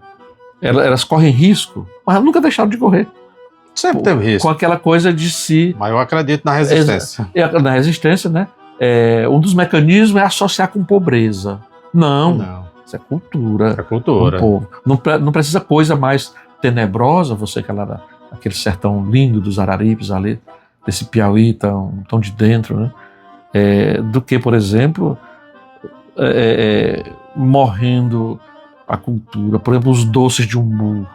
elas correm risco, mas nunca deixaram de correr. Sempre teve risco. Com aquela coisa de si. Mas eu acredito na resistência. Na resistência, né? Um dos mecanismos é associar com pobreza. Não. Isso é cultura. É cultura. Povo. Não precisa coisa mais tenebrosa, você que é lá aquele sertão lindo dos Araripes ali, desse Piauí tão de dentro, né? Do que, por exemplo, morrendo a cultura, por exemplo, os doces de umbu,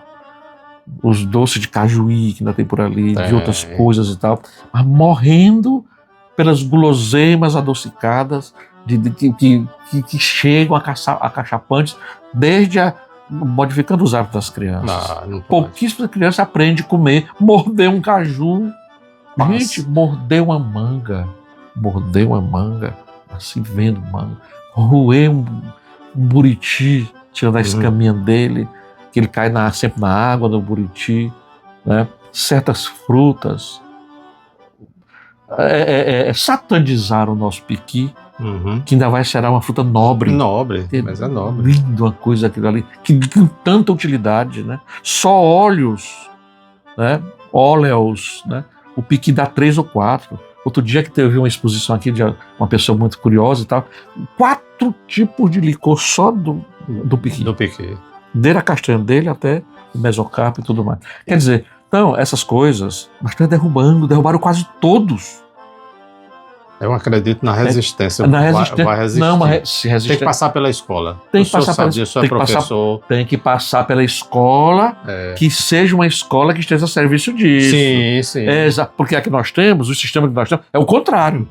os doces de cajuí que ainda tem por ali, de outras coisas e tal, mas morrendo pelas guloseimas adocicadas que chegam a cachapantes, modificando os hábitos das crianças. Pouquíssimas crianças aprendem a comer, morder um caju. Nossa. Gente, morder uma manga, assim vendo manga, roer um buriti, tirando a escaminha dele, que ele cai sempre na água do buriti, né? Certas frutas, satanizar o nosso piqui, que ainda vai ser uma fruta nobre. Mas é nobre. Lindo uma coisa aquilo ali, que tem tanta utilidade, né? Só óleos, né? Óleos, né? O piqui dá 3 ou 4. Outro dia que teve uma exposição aqui de uma pessoa muito curiosa e tal, 4 tipos de licor só do piqui. Do piqui. Desde a castanha dele até o mesocarpo e tudo mais. Quer dizer, então, essas coisas, mas estão derrubaram quase todos. Eu acredito na resistência. Na resistência. Vai resistir. Não, se resistir. Tem que passar pela escola. Tem que passar pela escola. Tem que passar pela escola, que seja uma escola que esteja a serviço disso. Sim, sim. Porque a que nós temos, o sistema que nós temos, é o contrário.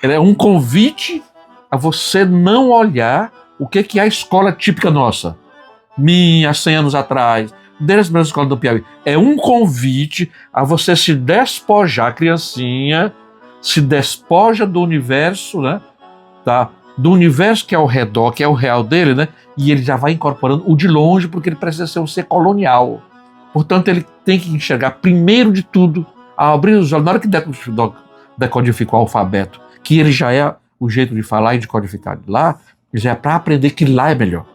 Ele é um convite a você não olhar o que é a escola típica nossa. Minha, 100 anos atrás, desde as primeiras escolas do Piauí. É um convite a você se despojar, criancinha, se despoja do universo, né? Tá? Do universo que é ao redor, que é o real dele, né? E ele já vai incorporando o de longe, porque ele precisa ser um ser colonial. Portanto, ele tem que enxergar, primeiro de tudo, a abrir os olhos, na hora que decodificar o alfabeto, que ele já é o jeito de falar e de codificar de lá, já é para aprender que lá é melhor.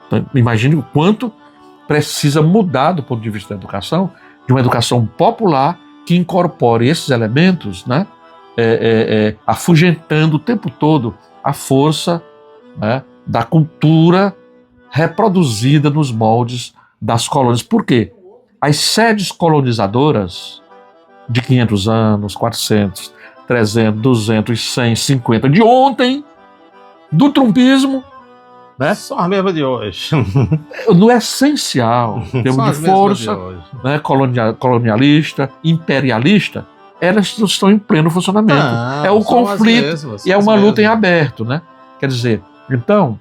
Então, imagine o quanto precisa mudar do ponto de vista da educação, de uma educação popular que incorpore esses elementos, né, afugentando o tempo todo a força, né, da cultura reproduzida nos moldes das colônias. Por quê? As sedes colonizadoras de 500 anos, 400, 300, 200, 100, 50, de ontem, do trumpismo, né? São as mesmas de hoje. No essencial, em termos de força, né, colonialista, imperialista, elas estão em pleno funcionamento. É o conflito e é uma luta em aberto, né? Quer dizer, então,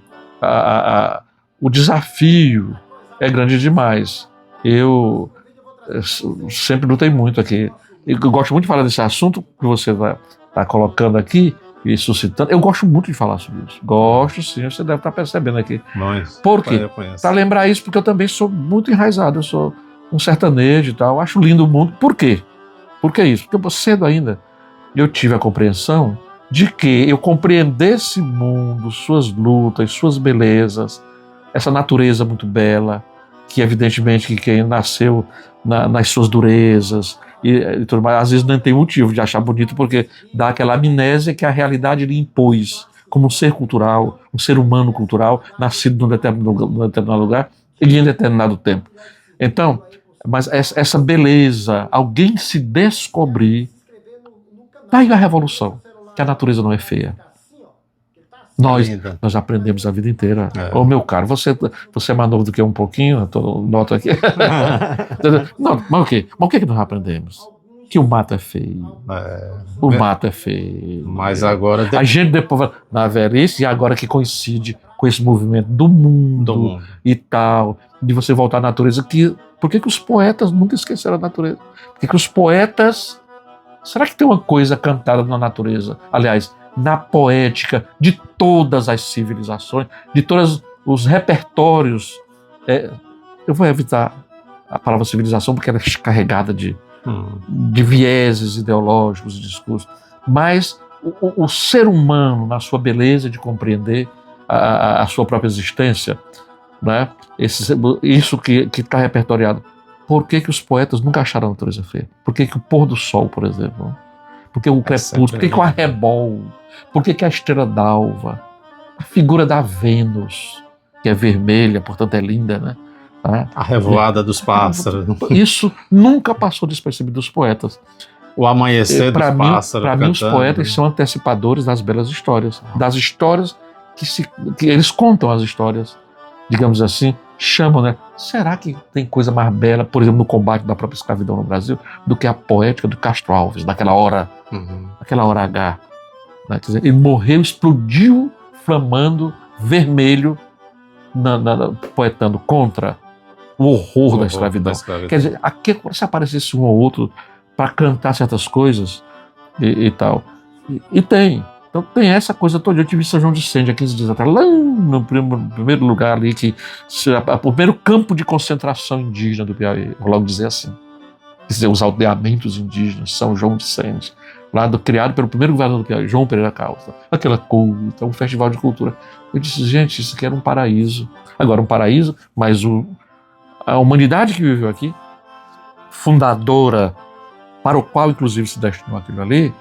o desafio é grande demais. Eu sempre lutei muito aqui. Eu gosto muito de falar desse assunto que você está colocando aqui, e suscitando. Eu gosto muito de falar sobre isso. Gosto, sim, você deve estar percebendo aqui. Por quê? Para lembrar isso, porque eu também sou muito enraizado, eu sou um sertanejo e tal, acho lindo o mundo. Por quê? Por que isso? Porque cedo ainda eu tive a compreensão de que eu compreendesse o mundo, suas lutas, suas belezas, essa natureza muito bela, que evidentemente que quem nasceu nas suas durezas, e tudo mais, às vezes não tem motivo de achar bonito, porque dá aquela amnésia que a realidade lhe impôs como um ser cultural, um ser humano cultural, nascido num determinado lugar e em determinado tempo. Então, mas essa beleza, alguém se descobrir, daí a revolução, que a natureza não é feia. Nós aprendemos a vida inteira. Ô, meu caro, você é mais novo do que eu um pouquinho, noto aqui. Não, mas o quê? Mas o que nós aprendemos? Que o mato é feio. O mato é feio. Mas agora... A gente depois, na velhice, e agora que coincide com esse movimento do mundo e tal, de você voltar à natureza, por que os poetas nunca esqueceram a natureza? Por que os poetas... Será que tem uma coisa cantada na natureza? Aliás, na poética de todas as civilizações, de todos os repertórios. Eu vou evitar a palavra civilização porque ela é carregada de vieses ideológicos e discursos, mas o ser humano, na sua beleza de compreender a sua própria existência, né? Isso que está repertoriado. Por que os poetas nunca acharam a natureza feia? Por que o pôr do sol, por exemplo? Por que o crepúsculo? Por que o arrebol? Por que a estrela d'alva? A figura da Vênus, que é vermelha, portanto é linda, né? A revoada dos pássaros. Isso nunca passou despercebido dos poetas. O amanhecer dos pássaros. Para mim, os poetas são antecipadores das belas histórias. Das histórias que eles contam as histórias, digamos assim, chamam, né? Será que tem coisa mais bela, por exemplo, no combate da própria escravidão no Brasil, do que a poética do Castro Alves, daquela hora H? Né? Quer dizer, ele morreu, explodiu, flamando, vermelho, poetando contra o horror da escravidão. Quer dizer, aqui, se aparecesse um ou outro para cantar certas coisas e tal. E tem. Então tem essa coisa toda. Eu tive em São João de Sende há 15 dias atrás, lá no primeiro lugar ali, o primeiro campo de concentração indígena do Piauí, vou logo dizer assim. Quer dizer, os aldeamentos indígenas, São João de Sende, criado pelo primeiro governador do Piauí, João Pereira Calça. Aquela coisa, um festival de cultura. Eu disse, gente, isso aqui era um paraíso. Agora, um paraíso, mas a humanidade que viveu aqui, fundadora, para o qual, inclusive, se destinou aquilo ali,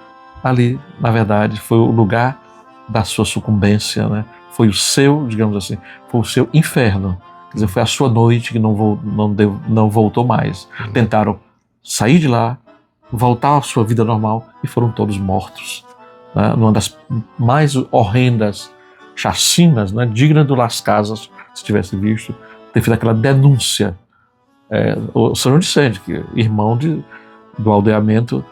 na verdade, foi o lugar da sua sucumbência, né? Foi o seu, digamos assim, foi o seu inferno. Quer dizer, foi a sua noite que não voltou mais. Tentaram sair de lá, voltar à sua vida normal, e foram todos mortos, né? Numa das mais horrendas chacinas, né? Digna do Las Casas, se tivesse visto, ter feito aquela denúncia. O São João de Sende, que irmão do aldeamento,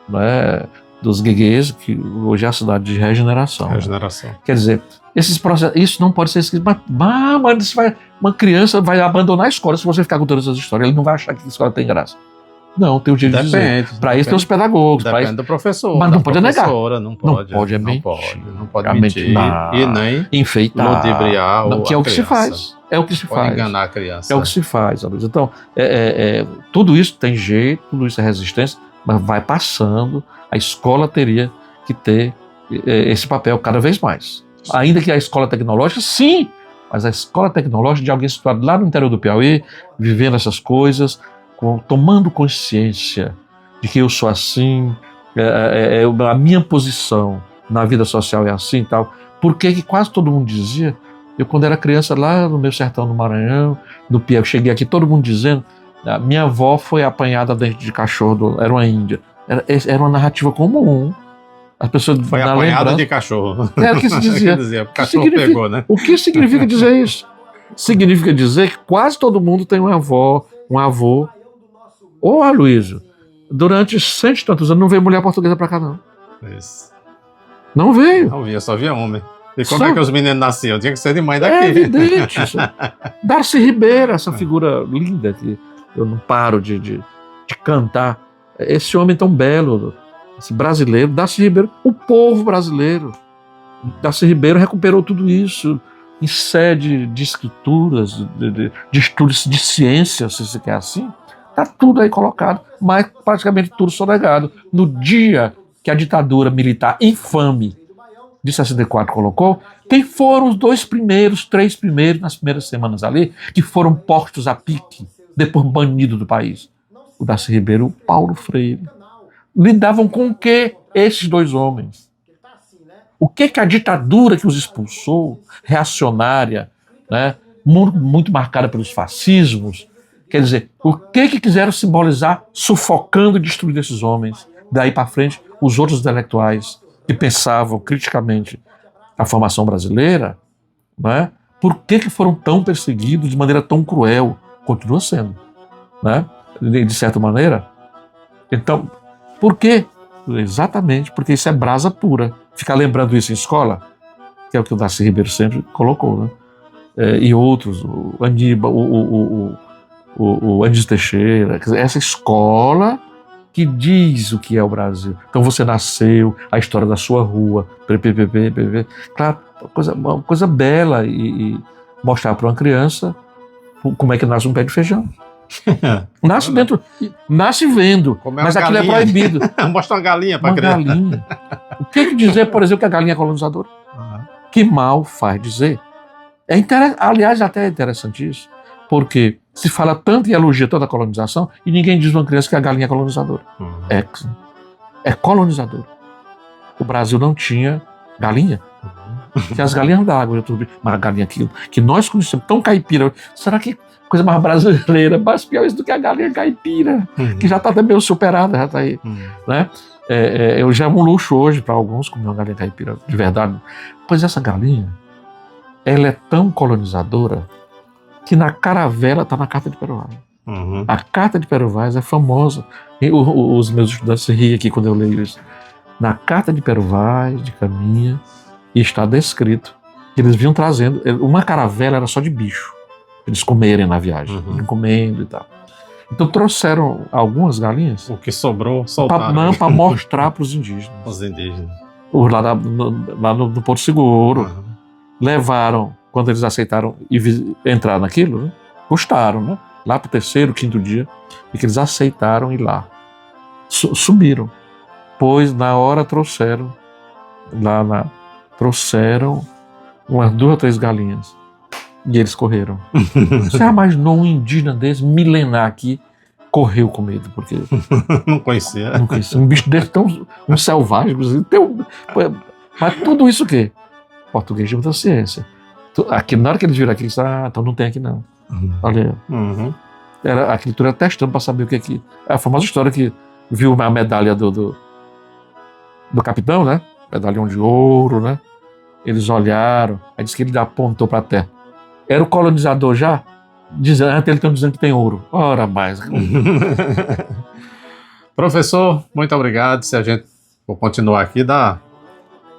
né, dos Gueguês, que hoje é a cidade de Regeneração. Regeneração. Né? Quer dizer, esses processos, isso não pode ser escrito, mas uma criança vai abandonar a escola se você ficar com todas essas histórias, ele não vai achar que a escola tem graça. Não, tem o direito de dizer. Para isso tem os pedagogos. Depende do professor. Mas não pode negar. Não pode. É mentir. Não pode mentir. E nem enfeitar. ludibriar que é o que se faz. É o que se faz. Enganar a criança. É o que se faz, Luiz. Então, tudo isso tem jeito, tudo isso é resistência, mas vai passando. A escola teria que ter esse papel cada vez mais. Ainda que a escola tecnológica, sim, mas a escola tecnológica de alguém situado lá no interior do Piauí, vivendo essas coisas, tomando consciência de que eu sou assim, a minha posição na vida social é assim e tal. Porque quase todo mundo dizia, eu quando era criança lá no meu sertão do Maranhão, no Piauí, cheguei aqui, todo mundo dizendo, minha avó foi apanhada dentro de cachorro, era uma índia. Era uma narrativa comum. As pessoas foi apanhada de cachorro. Era o que se dizia. O cachorro pegou, né? O que significa dizer isso? Significa dizer que quase todo mundo tem uma avó, um avô. Ô, Aloysio, durante 100 e tantos anos não veio mulher portuguesa pra cá, não. Isso. Não veio. Não via, só via homem. E como é que os meninos nasciam? Tinha que ser de mãe daqui. É evidente. Darcy Ribeiro, essa figura linda que eu não paro de cantar. Esse homem tão belo, esse brasileiro, Darcy Ribeiro, o povo brasileiro. Darcy Ribeiro recuperou tudo isso em sede de escrituras, de estudos de ciência, se você quer assim. Está tudo aí colocado, mas praticamente tudo sonegado. No dia que a ditadura militar infame de 64 colocou, quem foram os 2 primeiros, 3 primeiros, nas primeiras semanas ali, que foram postos a pique, depois banidos do país? O Darcy Ribeiro e o Paulo Freire. Lidavam com o que esses 2 homens? O que a ditadura que os expulsou, reacionária, né, muito marcada pelos fascismos, quer dizer, o que quiseram simbolizar sufocando e destruindo esses homens? Daí para frente, os outros intelectuais que pensavam criticamente a formação brasileira, né, por que foram tão perseguidos de maneira tão cruel? Continua sendo, né, de certa maneira. Então, por quê? Exatamente porque isso é brasa pura. Ficar lembrando isso em escola, que é o que o Darcy Ribeiro sempre colocou, né? E outros, o Aníbal, o Anísio Teixeira, quer dizer, essa escola que diz o que é o Brasil. Então você nasceu, a história da sua rua, claro, uma coisa bela e mostrar para uma criança como é que nasce um pé de feijão. Nasce vendo, mas aquilo é proibido. Mostra uma galinha para criança. Galinha. O que dizer, por exemplo, que a galinha é colonizadora? Que mal faz dizer. Aliás, até é interessante isso, porque se fala tanto e elogia toda a colonização e ninguém diz uma criança que a galinha é colonizadora. É colonizadora. O Brasil não tinha galinha. Tinha as galinhas d'água, mas a galinha que nós conhecemos, tão caipira. Será que coisa mais brasileira, mais pior isso do que a galinha caipira, que já está até meio superada, já está aí. Né? Eu já é um luxo hoje para alguns comer uma galinha caipira, de verdade. Pois essa galinha, ela é tão colonizadora que na caravela está na Carta de Pero Vaz. A Carta de Pero Vaz é famosa. Os meus estudantes se riem aqui quando eu leio isso. Na Carta de Pero Vaz, de Caminha, está descrito que eles vinham trazendo, uma caravela era só de bicho, eles comerem na viagem, comendo e tal. Então trouxeram algumas galinhas. O que sobrou, soltaram. Para mostrar para os indígenas. Os indígenas. Lá no Porto Seguro. Levaram, quando eles aceitaram entrar naquilo, né? Gostaram, né? Lá para o 3º, 5º dia, e que eles aceitaram ir lá. Subiram. Pois na hora trouxeram umas 2 ou 3 galinhas. E eles correram. Você já imaginou um indígena desse, milenar aqui, correu com medo? Porque não conhecia. Um bicho desse tão um selvagem. Mas tudo isso o quê? Português de muita ciência. Aqui, na hora que eles viram aqui, eles disseram, então não tem aqui não. Olha, a criatura testando para saber o que é aqui. É a famosa história que viu a medalha do capitão, né? Medalhão de ouro, né? Eles olharam, aí disse que ele apontou para a terra. Era o colonizador já? Até eles estão dizendo que tem ouro. Ora mais. Professor, muito obrigado. Se a gente for continuar aqui,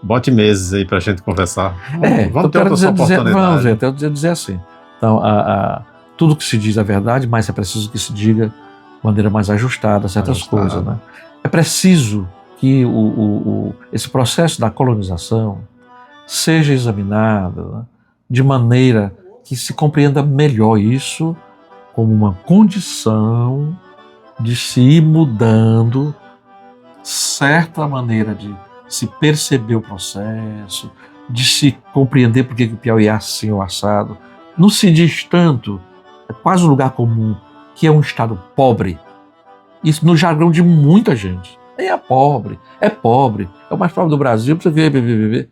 bote meses aí para a gente conversar. Vamos ter outras oportunidades. Vamos ver, eu dizer assim. Então, tudo que se diz é verdade, mas é preciso que se diga de maneira mais ajustada certas coisas, né? É preciso que esse processo da colonização seja examinado, né, de maneira que se compreenda melhor isso como uma condição de se ir mudando certa maneira de se perceber o processo, de se compreender por que o Piauí é assim ou assado. Não se diz tanto, é quase um lugar comum, que é um estado pobre. Isso no jargão de muita gente. É pobre, é o mais pobre do Brasil, para você ver.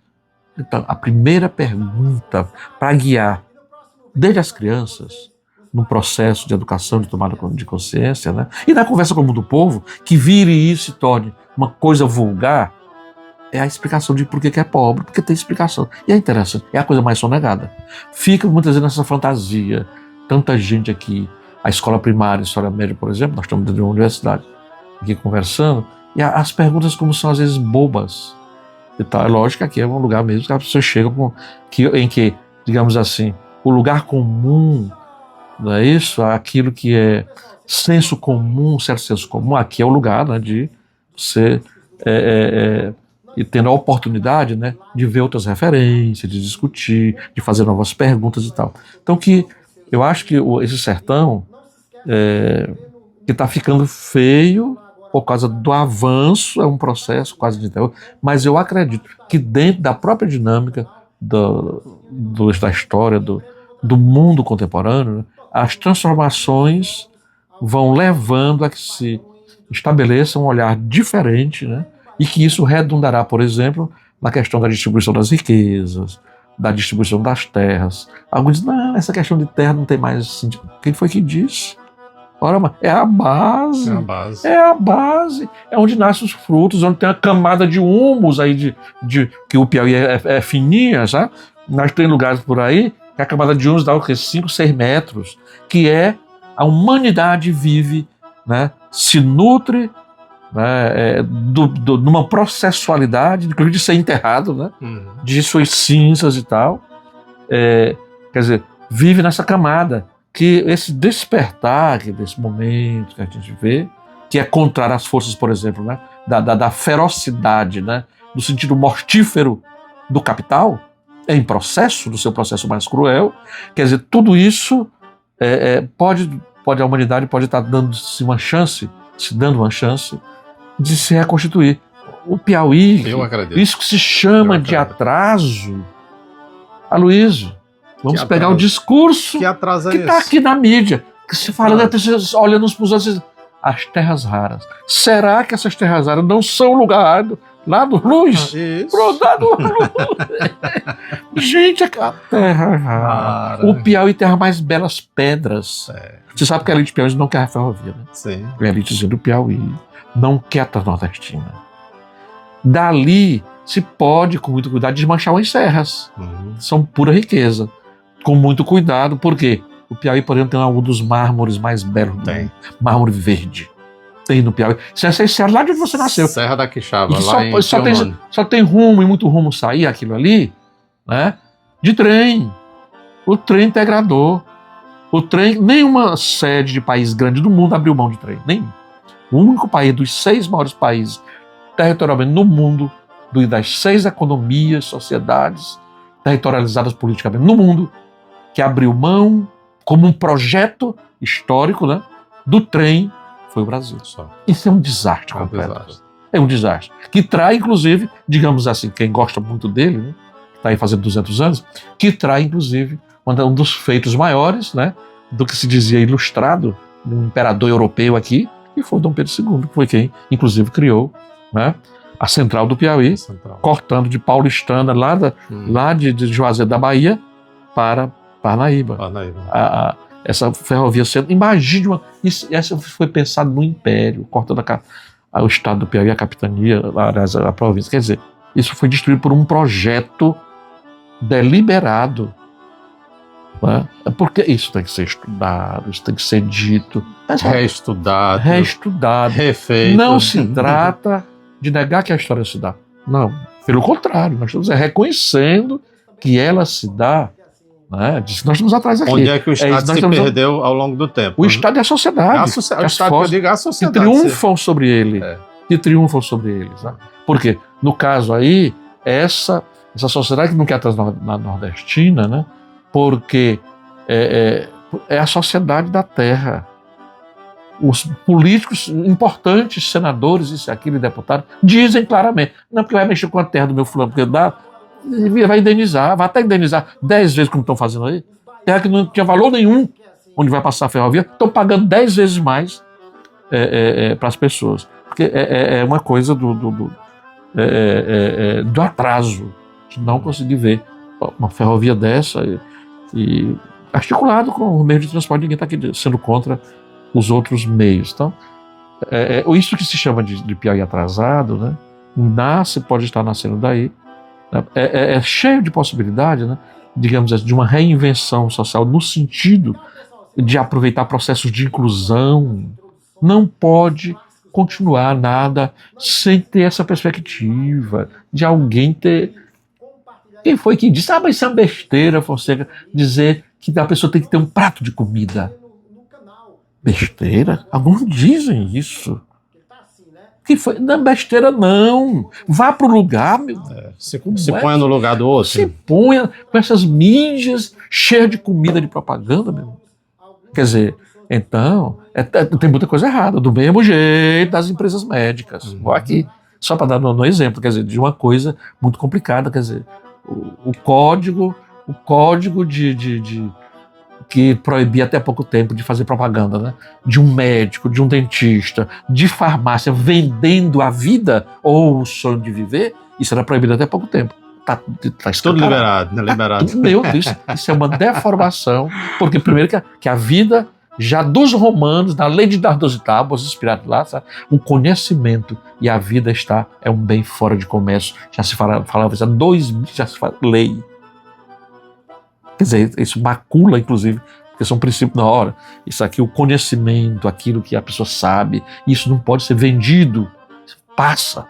Então, a primeira pergunta para guiar desde as crianças no processo de educação, de tomada de consciência, né? E na conversa comum do povo, que vire isso e se torne uma coisa vulgar, é a explicação de por que é pobre, porque tem explicação. E é interessante, é a coisa mais sonegada. Fica muitas vezes nessa fantasia, tanta gente aqui, a escola primária, a história média, por exemplo, nós estamos dentro de uma universidade aqui conversando, e as perguntas como são às vezes bobas. Então, é lógico que aqui é um lugar mesmo que as pessoas chegam em que, digamos assim, o lugar comum, não é isso? Aquilo que é senso comum, certo senso comum, aqui é o lugar, né, de você e tendo a oportunidade, né, de ver outras referências, de discutir, de fazer novas perguntas e tal. Então, eu acho que esse sertão que está ficando feio por causa do avanço, é um processo quase de terror, mas eu acredito que dentro da própria dinâmica da história, do mundo contemporâneo, né, as transformações vão levando a que se estabeleça um olhar diferente, né, e que isso redundará, por exemplo, na questão da distribuição das riquezas, da distribuição das terras. Alguns dizem, não, essa questão de terra não tem mais sentido. Quem foi que disse? Ora, é a base. É a base. É onde nascem os frutos, onde tem a camada de humus aí, que o Piauí é fininha, sabe? Nós temos lugares por aí que a camada de humus dá o quê? 5, 6 metros, que é a humanidade vive, né? Se nutre, né? Numa processualidade, inclusive de ser enterrado, né? De suas cinzas e tal. Quer dizer, vive nessa camada. Que esse despertar desse momento que a gente vê, que é contrário às forças, por exemplo, né, da ferocidade, né, do sentido mortífero do capital, em processo, do seu processo mais cruel, quer dizer, tudo isso a humanidade pode estar se dando uma chance de se reconstituir. O Piauí, isso que se chama de atraso, Aloysio, vamos pegar o discurso que está aqui na mídia, que se fala, pessoas olhando uns para os outros, as terras raras. Será que essas terras raras não são lugar lá do Luz? Gente, a terra rara. O Piauí tem as mais belas pedras. Você sabe que a elite piauiense não quer a ferrovia, né? Sim. A elitezinha do Piauí não quer a transnordestina. Dali se pode, com muito cuidado, desmanchar as serras. São pura riqueza. Com muito cuidado, porque o Piauí, por exemplo, tem um dos mármores mais belos do mundo. Mármore verde. Tem no Piauí. Isso é lá de onde você nasceu. Serra da Quixaba, só tem rumo, e muito rumo sair aquilo ali, né, de trem. O trem integrador. O trem, nenhuma sede de país grande do mundo abriu mão de trem. Nenhum. O único país dos 6 maiores países territorialmente no mundo, das 6 economias, sociedades territorializadas politicamente no mundo, que abriu mão como um projeto histórico, né, do trem, foi o Brasil. Isso é um desastre completo. É um desastre. Que trai, inclusive, digamos assim, quem gosta muito dele, né, está aí fazendo 200 anos, que trai, inclusive, um dos feitos maiores, né, do que se dizia ilustrado, um imperador europeu aqui, que foi Dom Pedro II, que foi quem, inclusive, criou, né, a central do Piauí, cortando de Paulistana, lá de Juazeiro da Bahia, para Parnaíba. Essa ferrovia sendo. Imagine essa foi pensada no Império, cortando o estado do Piauí, a capitania, aliás, a província. Quer dizer, isso foi destruído por um projeto deliberado. Né? Porque isso tem que ser estudado, isso tem que ser dito. Reestudado, refeito. Não se trata de negar que a história se dá. Não, pelo contrário, nós estamos reconhecendo que ela se dá. Né? Disso nós estamos atrás aqui. Onde é que o Estado se perdeu ao longo do tempo? O Estado e a sociedade. O Estado que eu digo é a sociedade. Que triunfam sobre ele. Que triunfam sobre eles. Né? Porque, no caso aí, essa sociedade que não quer atrás na nordestina, né? Porque é a sociedade da terra. Os políticos importantes, senadores, isso, aquilo, deputados, dizem claramente, não, porque vai mexer com a terra do meu fulano, porque dá, vai indenizar, vai até indenizar 10 vezes como estão fazendo aí. Terra que não tinha valor nenhum, onde vai passar a ferrovia, estão pagando 10 vezes mais para as pessoas. Porque é uma coisa do atraso, de não conseguir ver uma ferrovia dessa e articulado com o meio de transporte, ninguém está aqui sendo contra os outros meios. Então, isso que se chama de Piauí atrasado, né? Pode estar nascendo daí, né? É cheio de possibilidade, né? Digamos assim, de uma reinvenção social no sentido de aproveitar processos de inclusão. Não pode continuar nada sem ter essa perspectiva de alguém ter... Quem foi que disse? Mas isso é uma besteira, Fonseca, dizer que a pessoa tem que ter um prato de comida. Besteira? Alguns dizem isso. Que foi? Não é besteira, não. Vá para o lugar, meu. Se ponha no lugar do outro. Se ponha com essas mídias cheias de comida, de propaganda, meu. Quer dizer, então, tem muita coisa errada. Do mesmo jeito das empresas médicas. Vou aqui, só para dar um exemplo, quer dizer, de uma coisa muito complicada, quer dizer, o código que proibia até pouco tempo de fazer propaganda, né? De um médico, de um dentista, de farmácia vendendo a vida ou o sonho de viver, isso era proibido até pouco tempo. Tá tudo liberado, né? Liberado. Meu Deus, isso é uma deformação, porque primeiro que a vida já dos romanos, na lei de dar 12 tábuas, inspirado lá, sabe? O conhecimento e a vida é um bem fora de comércio. Já se falava isso há 2000, já se fala lei. Quer dizer, isso macula, inclusive, porque são princípios na hora. Isso aqui, o conhecimento, aquilo que a pessoa sabe, isso não pode ser vendido. Isso passa.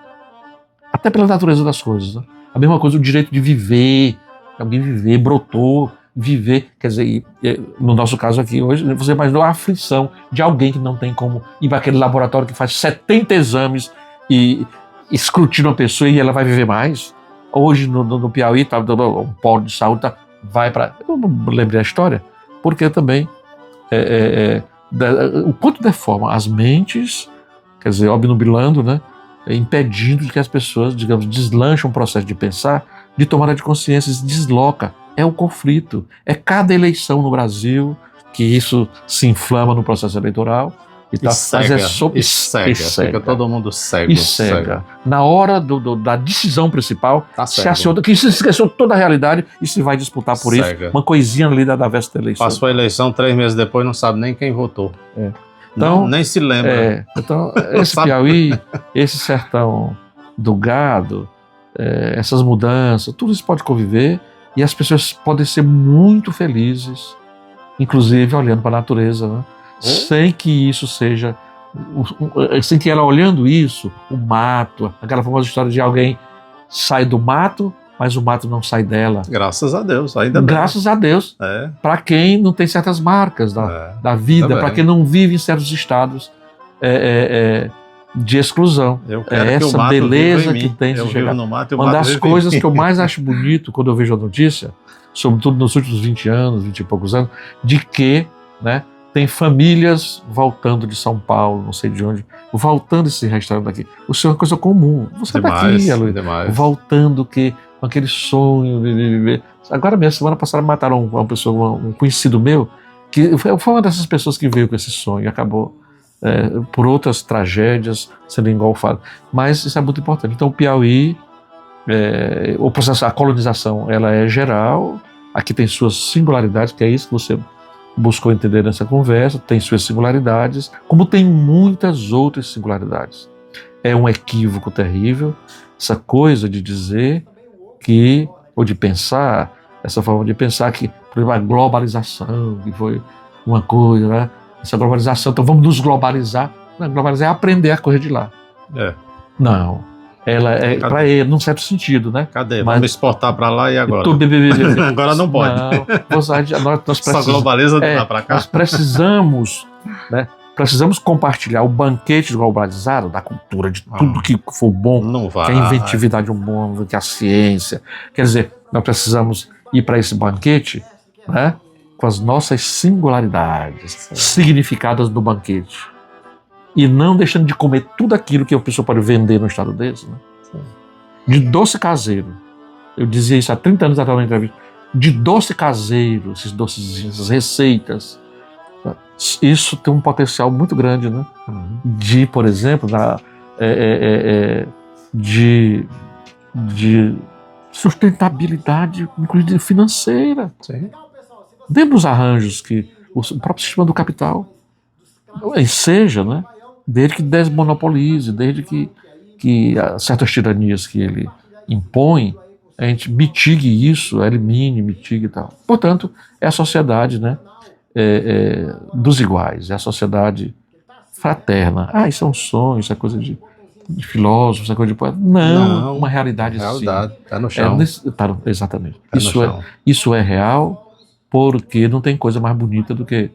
Até pela natureza das coisas. Né? A mesma coisa, o direito de viver. Alguém viver, brotou, viver. Quer dizer, no nosso caso aqui hoje, você imaginou a aflição de alguém que não tem como ir para aquele laboratório que faz 70 exames e escrutina uma pessoa e ela vai viver mais. Hoje, no Piauí, um polo de saúde vai para... Eu não lembrei a história, porque também o quanto deforma as mentes, quer dizer, obnubilando, né, impedindo que as pessoas, digamos, deslancham um processo de pensar, de tomada de consciência, se desloca. É o conflito. É cada eleição no Brasil que isso se inflama no processo eleitoral. E cega. Fica todo mundo cego. E cega. Na hora da decisão principal, se aciona, que se esqueceu toda a realidade e se vai disputar por isso. Uma coisinha ali da véspera da eleição. Passou a eleição, 3 meses depois, não sabe nem quem votou. Então, nem se lembra. Então, esse Piauí, esse sertão do gado, essas mudanças, tudo isso pode conviver e as pessoas podem ser muito felizes, inclusive olhando para a natureza, né? Sem que isso seja, sem que ela olhando isso, o mato, aquela famosa história de alguém sai do mato, mas o mato não sai dela. Graças a Deus, ainda bem. Graças a Deus, para quem não tem certas marcas da vida, para quem não vive em certos estados de exclusão. Essa beleza que tem de chegar. Uma das coisas que eu mais acho bonito quando eu vejo a notícia, sobretudo nos últimos 20 anos, 20 e poucos anos, de que, né, tem famílias voltando de São Paulo, não sei de onde, voltando esse restaurante daqui. O senhor é uma coisa comum. Você está aqui, Aloysio, voltando com aquele sonho. Agora mesmo, semana passada, mataram uma pessoa, um conhecido meu, que foi uma dessas pessoas que veio com esse sonho e acabou, por outras tragédias, sendo engolfado. Mas isso é muito importante. Então, o Piauí, o processo, a colonização, ela é geral. Aqui tem suas singularidades, que é isso que você buscou entender nessa conversa, tem suas singularidades, como tem muitas outras singularidades. é um equívoco terrível, essa coisa de dizer que, ou de pensar, essa forma de pensar que, por exemplo, a globalização, que foi uma coisa, né? Essa globalização, então vamos nos globalizar. Não, globalizar é aprender a coisa de lá. Não. Ela é para ele, num certo sentido, né? Cadê? Vamos exportar para lá e agora? Agora não pode. Não, nós só globaliza de lá para cá. Nós precisamos, né? Precisamos compartilhar o banquete globalizado da cultura, de tudo que for bom, não vai. Que a inventividade humana, que a ciência. Quer dizer, nós precisamos ir para esse banquete, né? Com as nossas singularidades, significadas no banquete. E não deixando de comer tudo aquilo que a pessoa pode vender no estado desse, né? De doce caseiro. Eu dizia isso há 30 anos atrás na entrevista. De doce caseiro, esses doces, essas receitas. Isso tem um potencial muito grande, né? De, por exemplo, de sustentabilidade, inclusive financeira. Sim. Dentro dos arranjos que o próprio sistema do capital seja, né? Desde que desmonopolize, desde que certas tiranias que ele impõe, a gente mitigue isso, elimine, mitigue e tal. Portanto, é a sociedade, né? Dos iguais, é a sociedade fraterna. Isso é um sonho, isso é coisa de filósofo, isso é coisa de poeta. Não, uma realidade sim. Está no chão. Exatamente. Tá Isso é real, porque não tem coisa mais bonita do que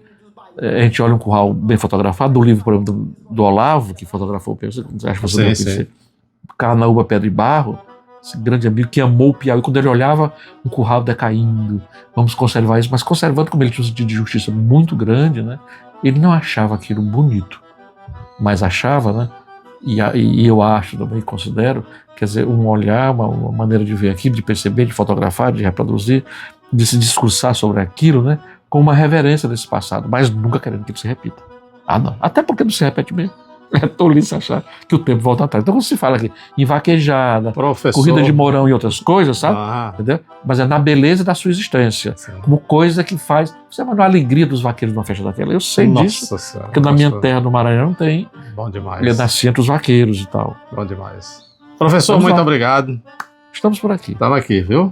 a gente olha um curral bem fotografado, do livro, por exemplo, do Olavo, que fotografou o Piauí, acho que você deve conhecer, Carnaúba, Pedra e Barro, esse grande amigo que amou o Piauí, quando ele olhava um curral decaindo, vamos conservar isso, mas conservando, como ele tinha um sentido de justiça muito grande, né? Ele não achava aquilo bonito, mas achava, né? E eu acho também, considero, quer dizer, um olhar, uma maneira de ver aquilo, de perceber, de fotografar, de reproduzir, de se discursar sobre aquilo, né? Com uma reverência desse passado, mas nunca querendo que ele se repita. Não. Até porque não se repete mesmo. É tolice achar que o tempo volta atrás. Então, quando se fala aqui em vaquejada, corrida de Mourão e outras coisas, sabe? Entendeu? Mas é na beleza da sua existência. Sim. Como coisa que faz... Você vai na alegria dos vaqueiros numa festa daquela. Eu sei disso. Senhora, porque na minha terra, no Maranhão, tem... Bom demais. Eu nasci entre os vaqueiros e tal. Bom demais. Professor, muito obrigado. Estamos por aqui. Estamos aqui, viu?